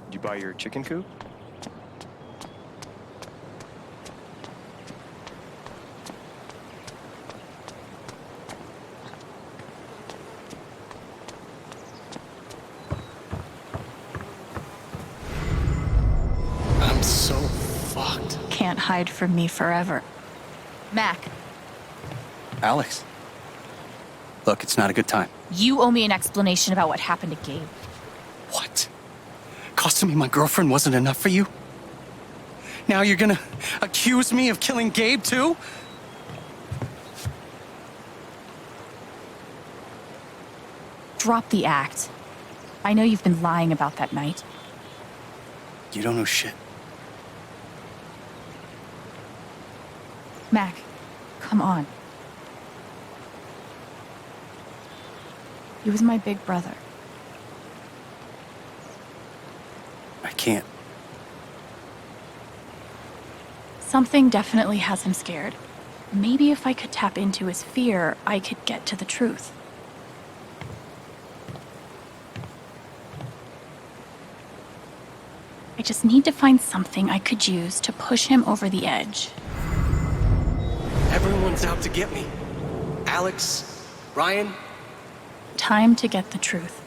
Did you buy your chicken coop? I'm so fucked. Can't hide from me forever. Mac. Alex. Look, it's not a good time. You owe me an explanation about what happened to Gabe. What? Costing me my girlfriend wasn't enough for you? Now you're gonna accuse me of killing Gabe, too? Drop the act. I know you've been lying about that night. You don't know shit. Mac, come on. He was my big brother. I can't. Something definitely has him scared. Maybe if I could tap into his fear, I could get to the truth. I just need to find something I could use to push him over the edge. Everyone's out to get me. Alex, Ryan. Time to get the truth.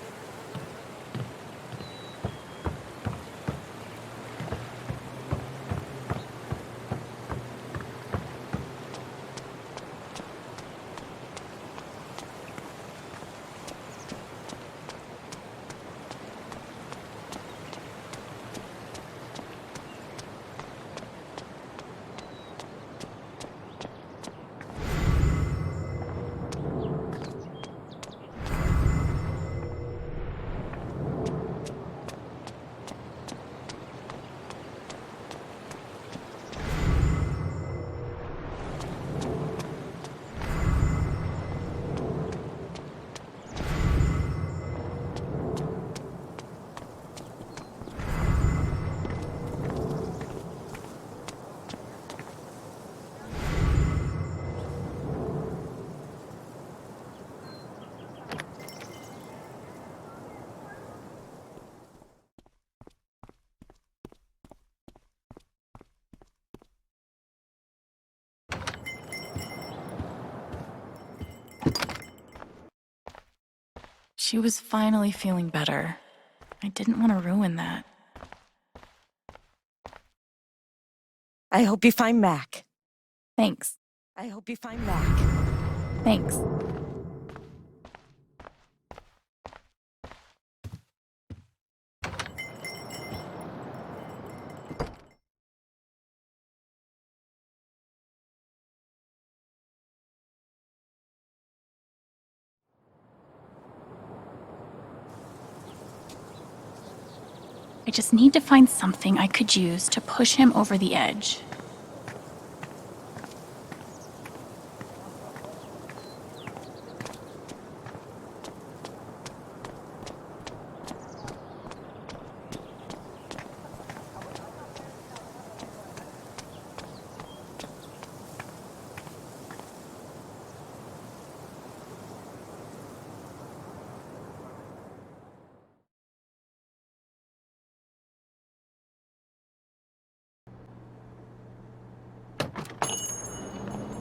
She was finally feeling better. I didn't want to ruin that. I hope you find Mac. Thanks. I hope you find Mac. Thanks. I just need to find something I could use to push him over the edge.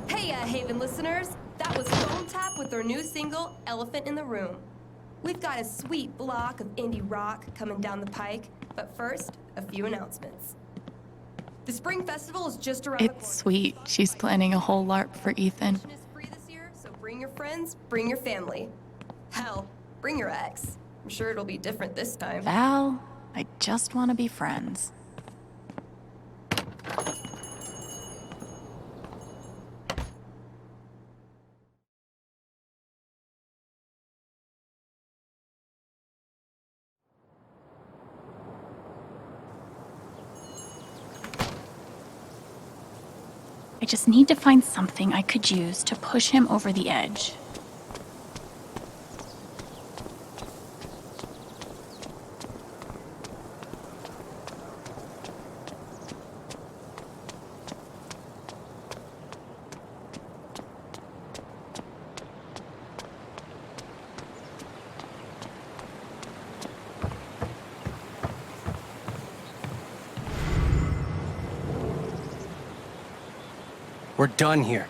Hey, Haven listeners! That was Phone Tap with their new single, Elephant in the Room. We've got a sweet block of indie rock coming down the pike, but first, a few announcements. The Spring Festival is just around the corner. It's sweet. She's planning a whole LARP for Ethan. It's free this year, so bring your friends, bring your family. Hell, bring your ex. I'm sure it'll be different this time. Val, I just want to be friends. I just need to find something I could use to push him over the edge. We're done here.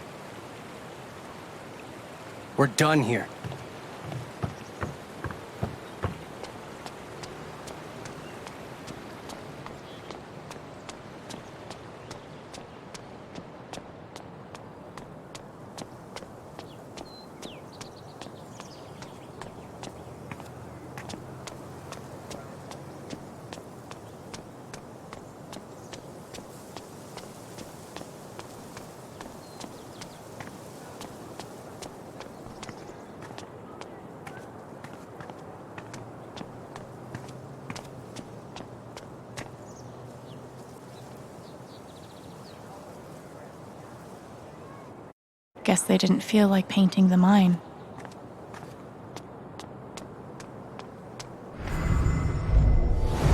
We're done here. Guess they didn't feel like painting the mine.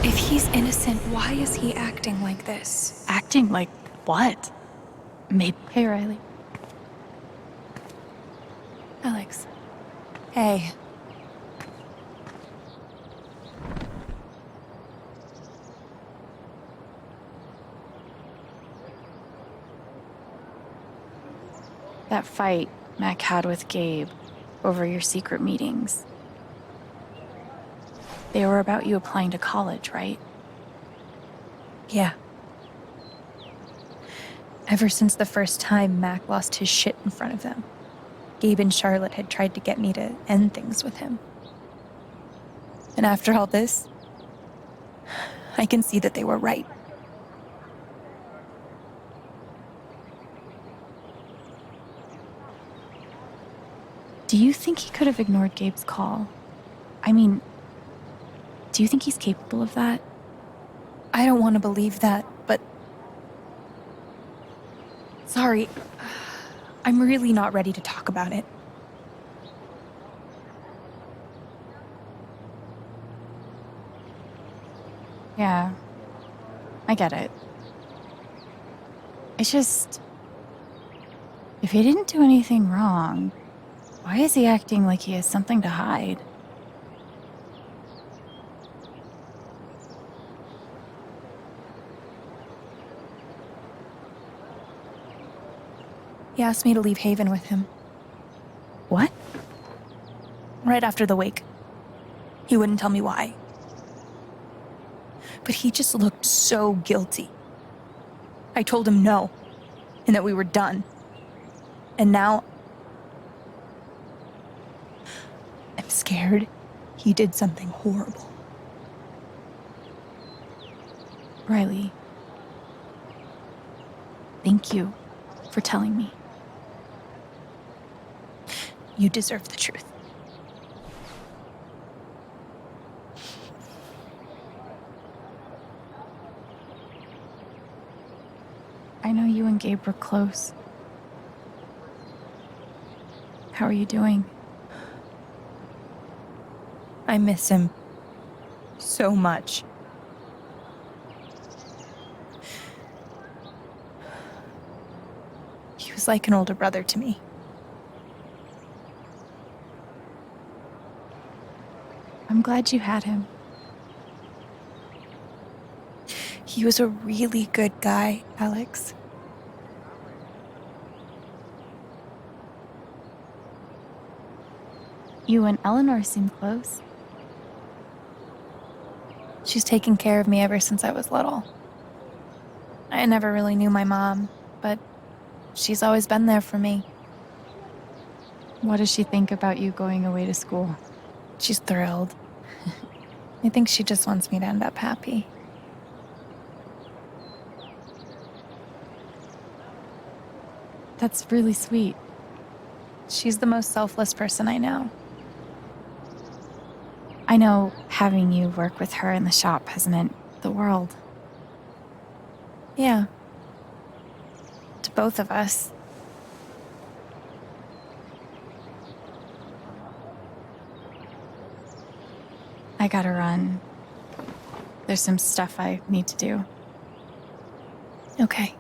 If he's innocent, why is he acting like this? Acting like what? Maybe. Hey, Riley. Alex. Hey. That fight Mac had with Gabe over your secret meetings. They were about you applying to college, right? Yeah. Ever since the first time Mac lost his shit in front of them, Gabe and Charlotte had tried to get me to end things with him. And after all this, I can see that they were right. Do you think he could have ignored Gabe's call? I mean, do you think he's capable of that? I don't want to believe that, but... Sorry. I'm really not ready to talk about it. Yeah, I get it. It's just... if he didn't do anything wrong, why is he acting like he has something to hide? He asked me to leave Haven with him. What? Right after the wake. He wouldn't tell me why. But he just looked so guilty. I told him no, and that we were done. And now... I'm scared he did something horrible. Riley, thank you for telling me. You deserve the truth. I know you and Gabe were close. How are you doing? I miss him so much. He was like an older brother to me. I'm glad you had him. He was a really good guy, Alex. You and Eleanor seem close. She's taken care of me ever since I was little. I never really knew my mom, but she's always been there for me. What does she think about you going away to school? She's thrilled. I think she just wants me to end up happy. That's really sweet. She's the most selfless person I know. I know having you work with her in the shop has meant the world. Yeah. To both of us. I gotta run. There's some stuff I need to do. Okay.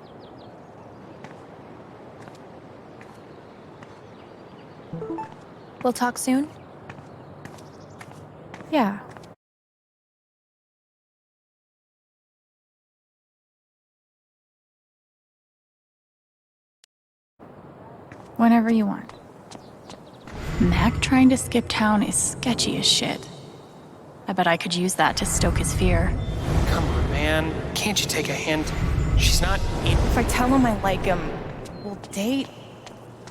We'll talk soon? Yeah. Whenever you want. Mac trying to skip town is sketchy as shit. I bet I could use that to stoke his fear. Come on, man. Can't you take a hint? She's not in. If I tell him I like him, we'll date,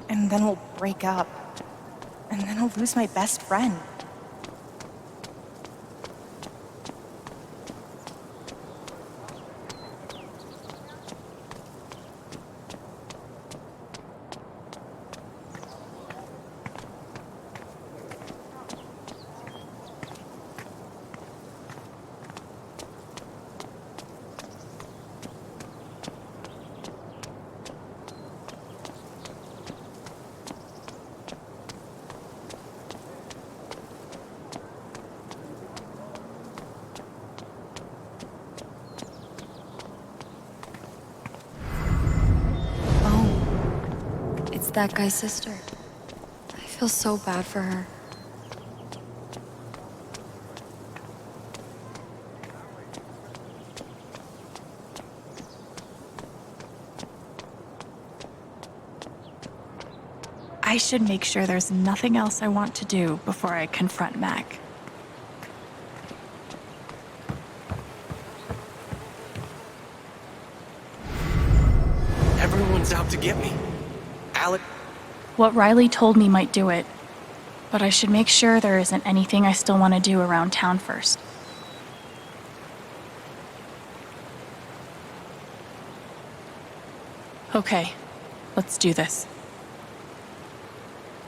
and then we'll break up. And then I'll lose my best friend. that guy's sister. I feel so bad for her. I should make sure there's nothing else I want to do before I confront Mac. Everyone's out to get me. Alec, What Riley told me might do it, but I should make sure there isn't anything I still want to do around town first. Okay, let's do this.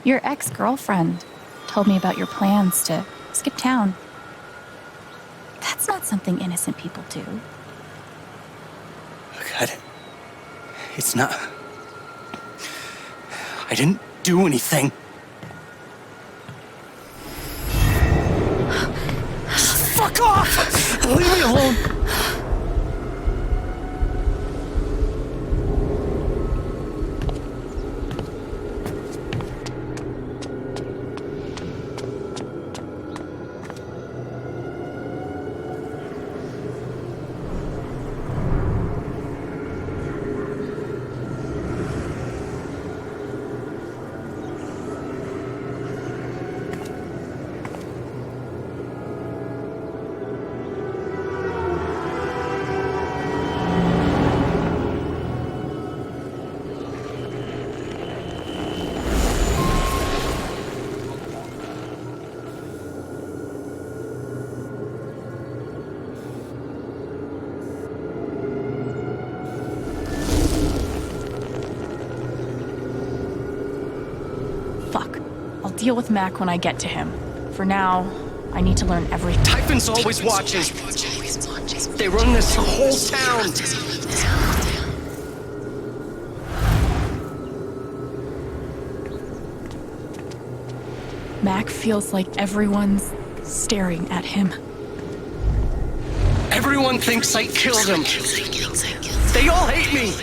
Your ex-girlfriend told me about your plans to skip town. That's not something innocent people do. God, it's not. I didn't do anything. Fuck off! Leave me alone! Deal with Mac when I get to him. For now, I need to learn everything. Typhon's always watching. They run this whole town. Mac feels like everyone's staring at him. Everyone thinks I killed him. They all hate me.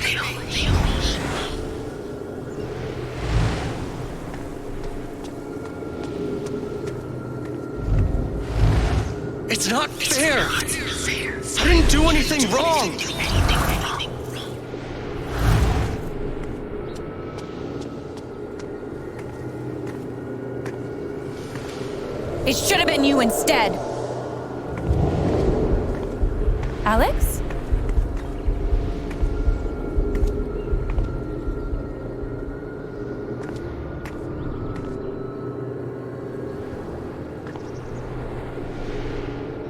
It's not fair. I didn't do anything wrong. It should have been you instead. Alex?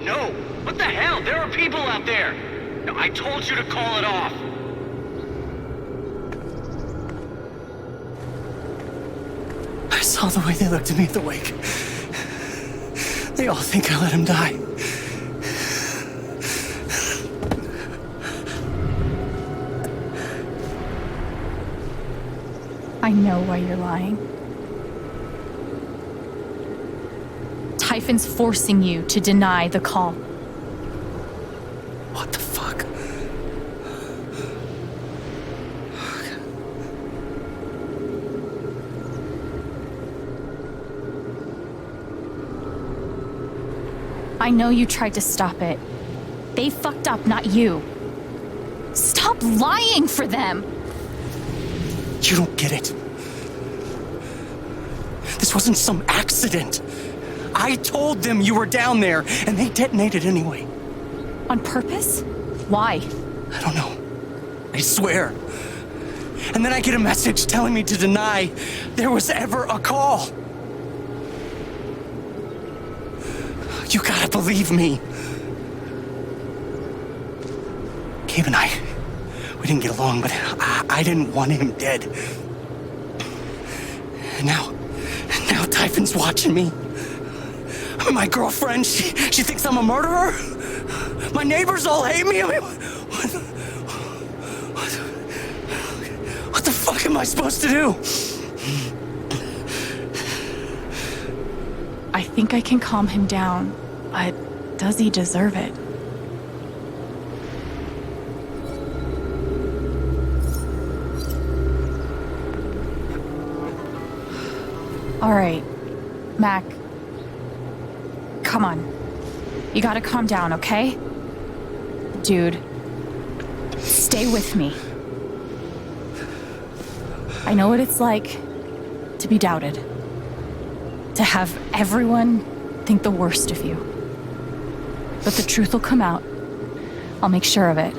No! What the hell? There are people out there! No, I told you to call it off! I saw the way they looked at me at the wake. They all think I let him die. I know why you're lying. Typhon's forcing you to deny the call. What the fuck? I know you tried to stop it. They fucked up, not you. Stop lying for them! You don't get it. This wasn't some accident. I told them you were down there, and they detonated anyway. On purpose? Why? I don't know. I swear. And then I get a message telling me to deny there was ever a call. You gotta believe me. Gabe and I, we didn't get along, but I didn't want him dead. And now Typhon's watching me. My girlfriend, she thinks I'm a murderer. My neighbors all hate me. I mean, what the fuck am I supposed to do? I think I can calm him down, but does he deserve it? All right, Mac. Come on. You gotta calm down, okay? Dude, stay with me. I know what it's like to be doubted. To have everyone think the worst of you. But the truth will come out. I'll make sure of it.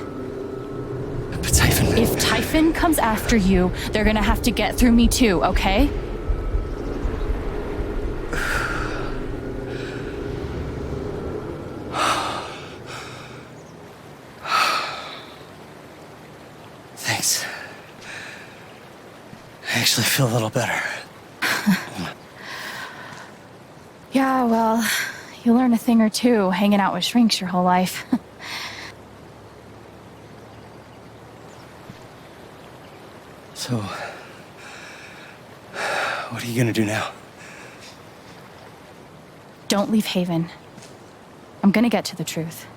But Typhon... If Typhon comes after you, they're gonna have to get through me too, okay? Thanks. I actually feel a little better. Yeah, well, you learn a thing or two hanging out with shrinks your whole life. So, what are you gonna do now? Don't leave Haven. I'm gonna get to the truth.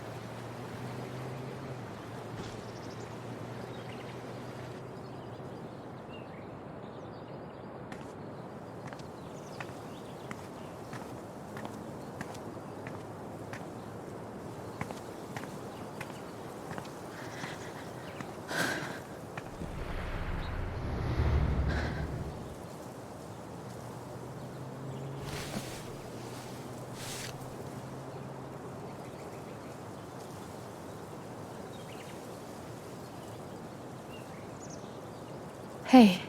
Hey.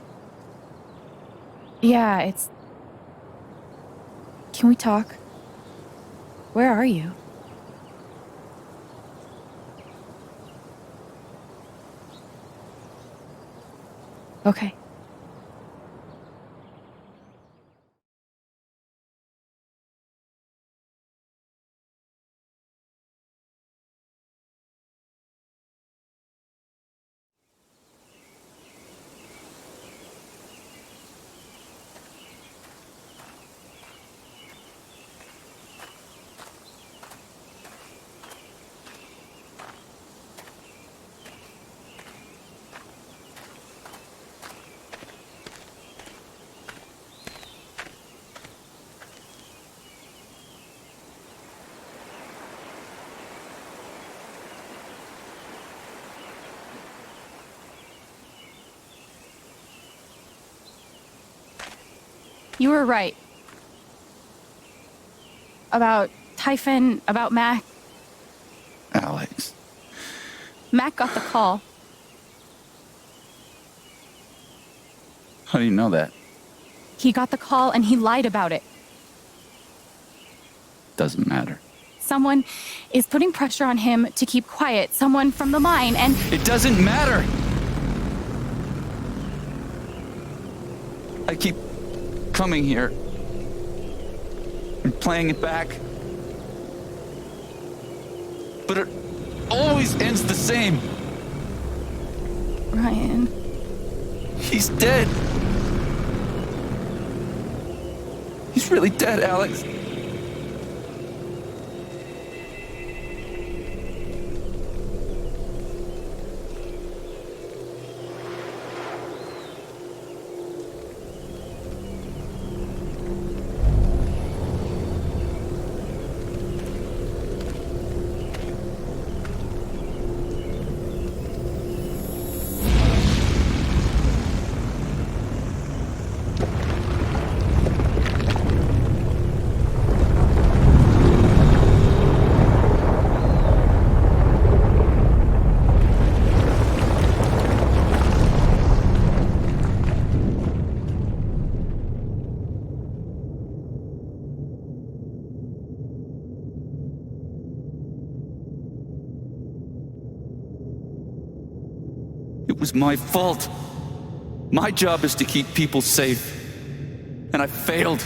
Yeah, it's... Can we talk? Where are you? Okay. You were right. About Typhon, about Mac. Alex. Mac got the call. How do you know that? He got the call and he lied about it. Doesn't matter. Someone is putting pressure on him to keep quiet. Someone from the mine and... It doesn't matter! I keep coming here and playing it back. But it always ends the same. Ryan. He's dead. He's really dead, Alex. It was my fault. My job is to keep people safe. And I failed.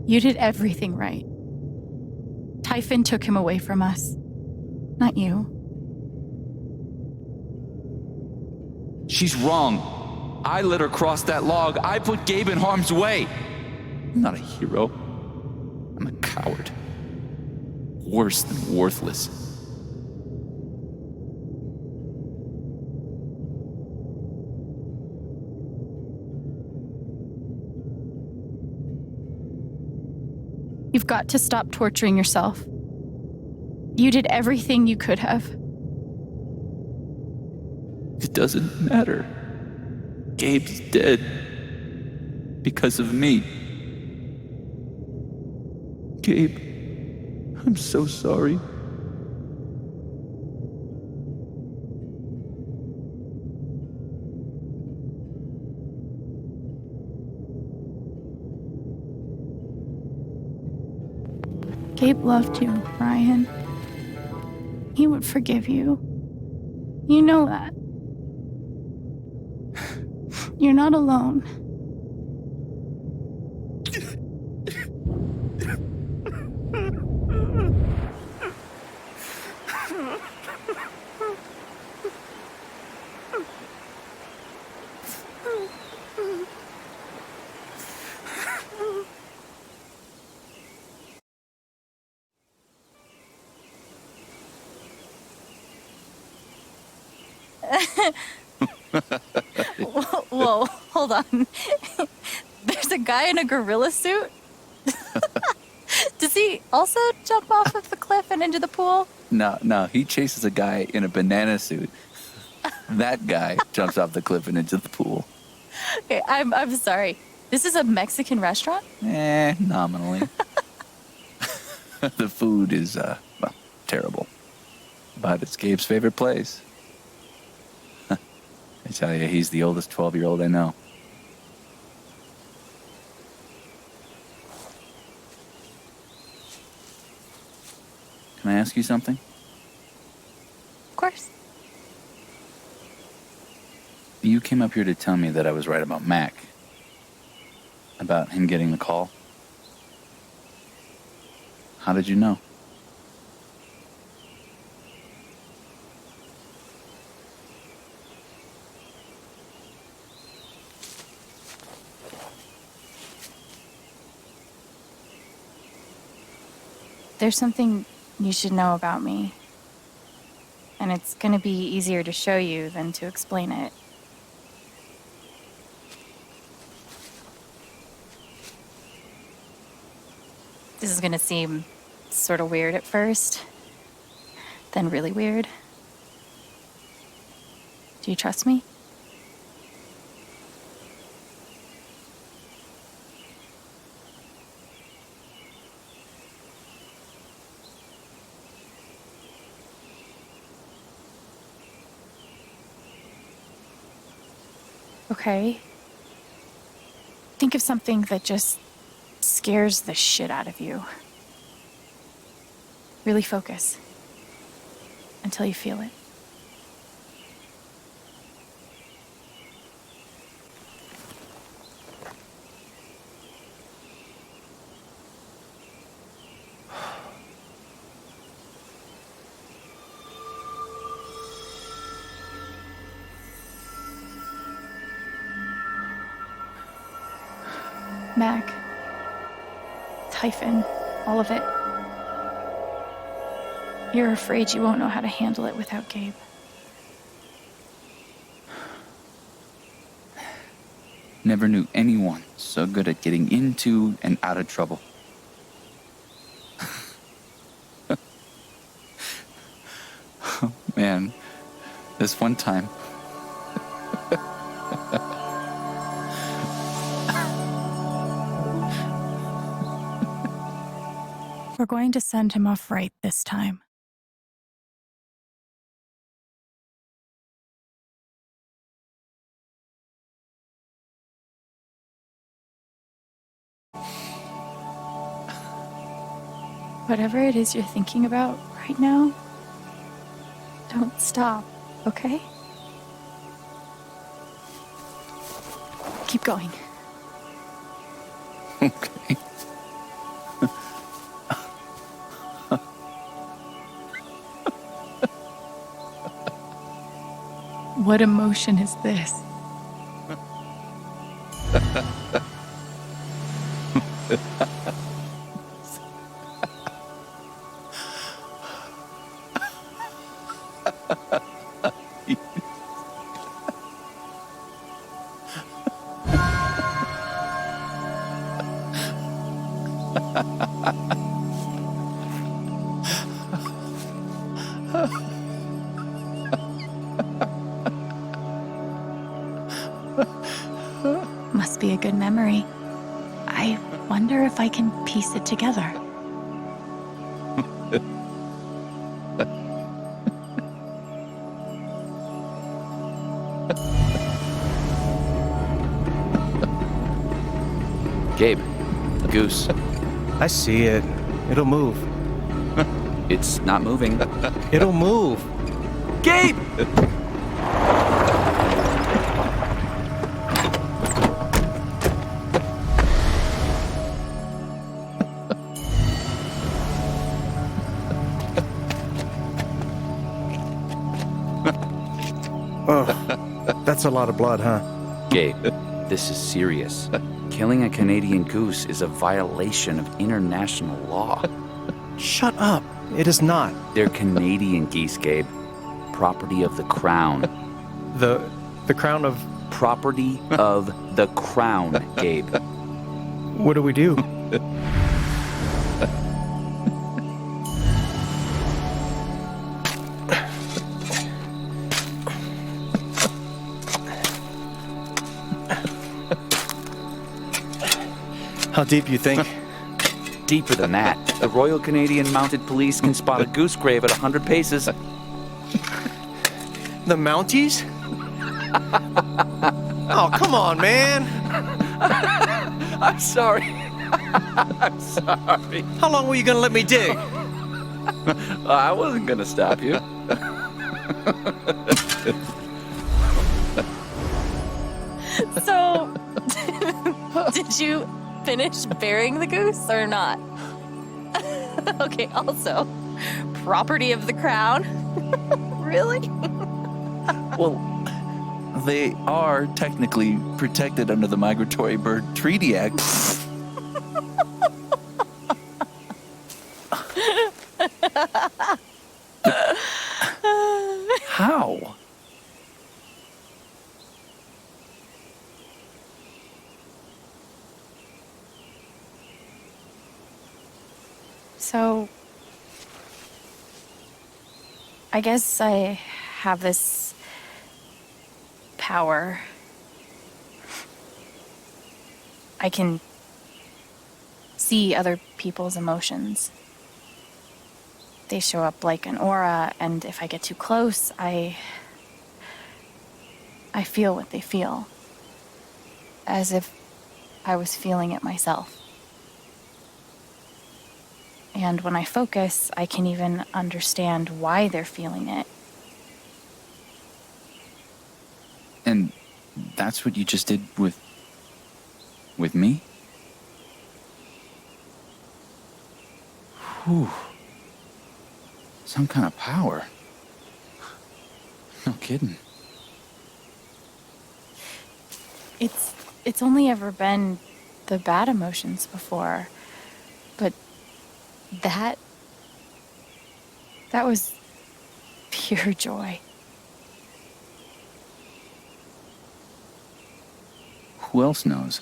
You did everything right. Typhon took him away from us. Not you. She's wrong. I let her cross that log. I put Gabe in harm's way. I'm not a hero. I'm a coward. Worse than worthless. You've got to stop torturing yourself. You did everything you could have. It doesn't matter. Gabe's dead. Because of me. Gabe, I'm so sorry. Gabe loved you, Ryan. He would forgive you. You know that. You're not alone. Whoa, hold on. There's a guy in a gorilla suit? Does he also jump off of the cliff and into the pool? No, he chases a guy in a banana suit. That guy jumps off the cliff and into the pool. Okay, I'm sorry. This is a Mexican restaurant? Nominally. The food is, well, terrible. But it's Gabe's favorite place. I tell you, he's the oldest 12-year-old I know. Can I ask you something? Of course. You came up here to tell me that I was right about Mac. About him getting the call. How did you know? There's something you should know about me. And it's gonna be easier to show you than to explain it. This is gonna seem sort of weird at first, then really weird. Do you trust me? Okay. Think of something that just scares the shit out of you. Really focus until you feel it. Mac, Typhon, all of it. You're afraid you won't know how to handle it without Gabe. Never knew anyone so good at getting into and out of trouble. Oh, man, this one time. We're going to send him off right this time. Whatever it is you're thinking about right now, don't stop, okay? Keep going. Okay. What emotion is this? Ha ha ha. memory. I wonder if I can piece it together. Gabe, a goose. I see it. It'll move. It's not moving. It'll move. Gabe! Oh, that's a lot of blood, huh? Gabe, this is serious. Killing a Canadian goose is a violation of international law. Shut up. It is not. They're Canadian geese, Gabe. Property of the Crown. The crown of... Property of the Crown, Gabe. What do we do? How deep you think? Deeper than that. The Royal Canadian Mounted Police can spot a goose grave at 100 paces. The Mounties? Oh, come on, man. I'm sorry. I'm sorry. How long were you gonna let me dig? I wasn't gonna stop you. So, did you finish burying the goose or not? Okay, also, property of the crown? Really? Well, they are technically protected under the Migratory Bird Treaty Act. How? So, I guess I have this power. I can see other people's emotions. They show up like an aura, and if I get too close, I feel what they feel. As if I was feeling it myself. And when I focus, I can even understand why they're feeling it. And that's what you just did with me? Whew. Some kind of power. No kidding. It's only ever been the bad emotions before. But that was pure joy. Who else knows?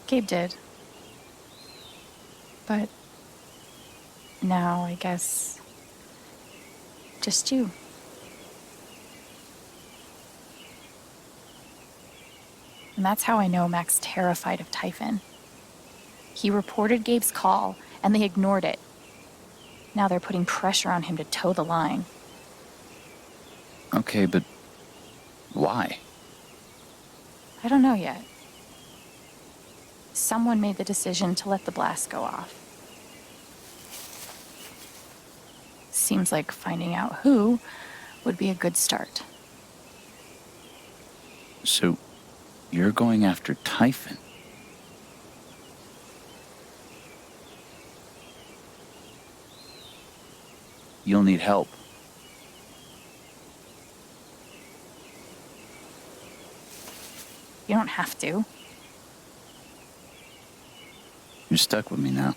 Gabe did. But now I guess just you. And that's how I know Mac's terrified of Typhon. He reported Gabe's call, and they ignored it. Now they're putting pressure on him to toe the line. Okay, but why? I don't know yet. Someone made the decision to let the blast go off. Seems like finding out who would be a good start. So, you're going after Typhon? You'll need help. You don't have to. You're stuck with me now.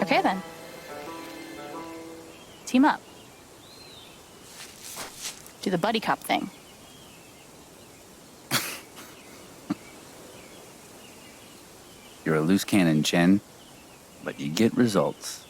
Okay then. Team up. Do the buddy cop thing. You're a loose cannon, Jen, but you get results.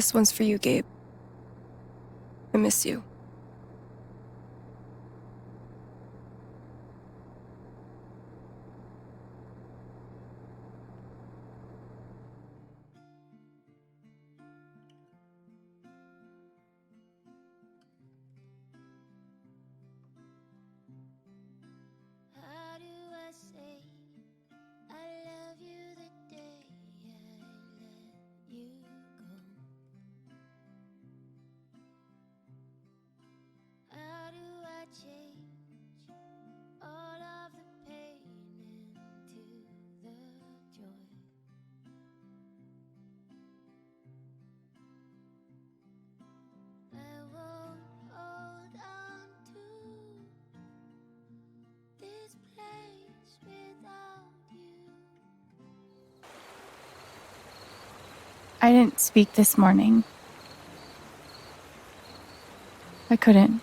This one's for you, Gabe. I miss you. How do I say I love you the day I let you go? How do I change all of the pain into the joy? I won't hold on to this place without you. I didn't speak this morning. I couldn't.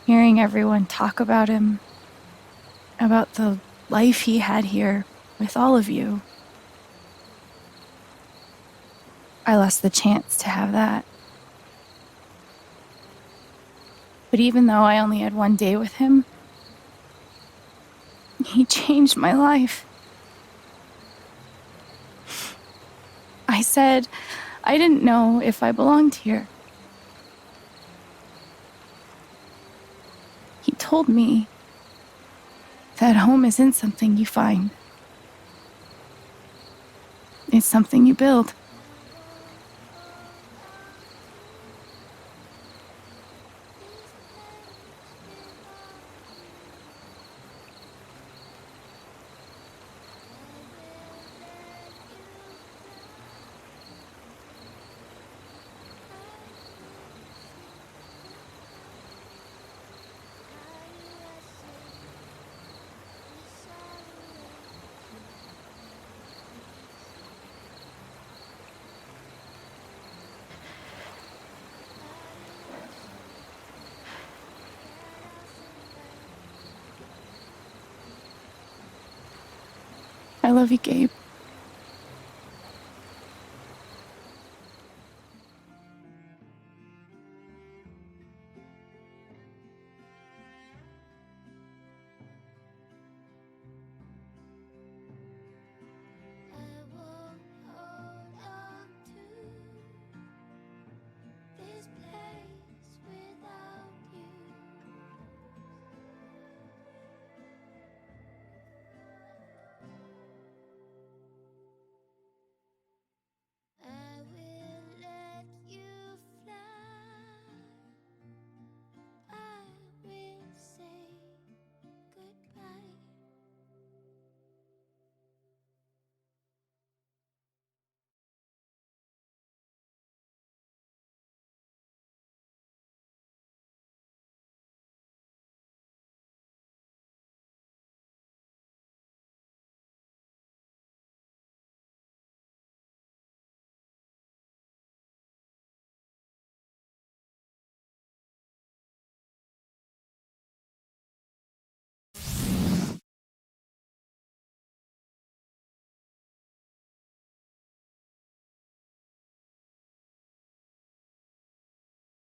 Hearing everyone talk about him, about the life he had here with all of you, I lost the chance to have that. But even though I only had one day with him, he changed my life. I said I didn't know if I belonged here. He told me that home isn't something you find. It's something you build. I love you, Gabe.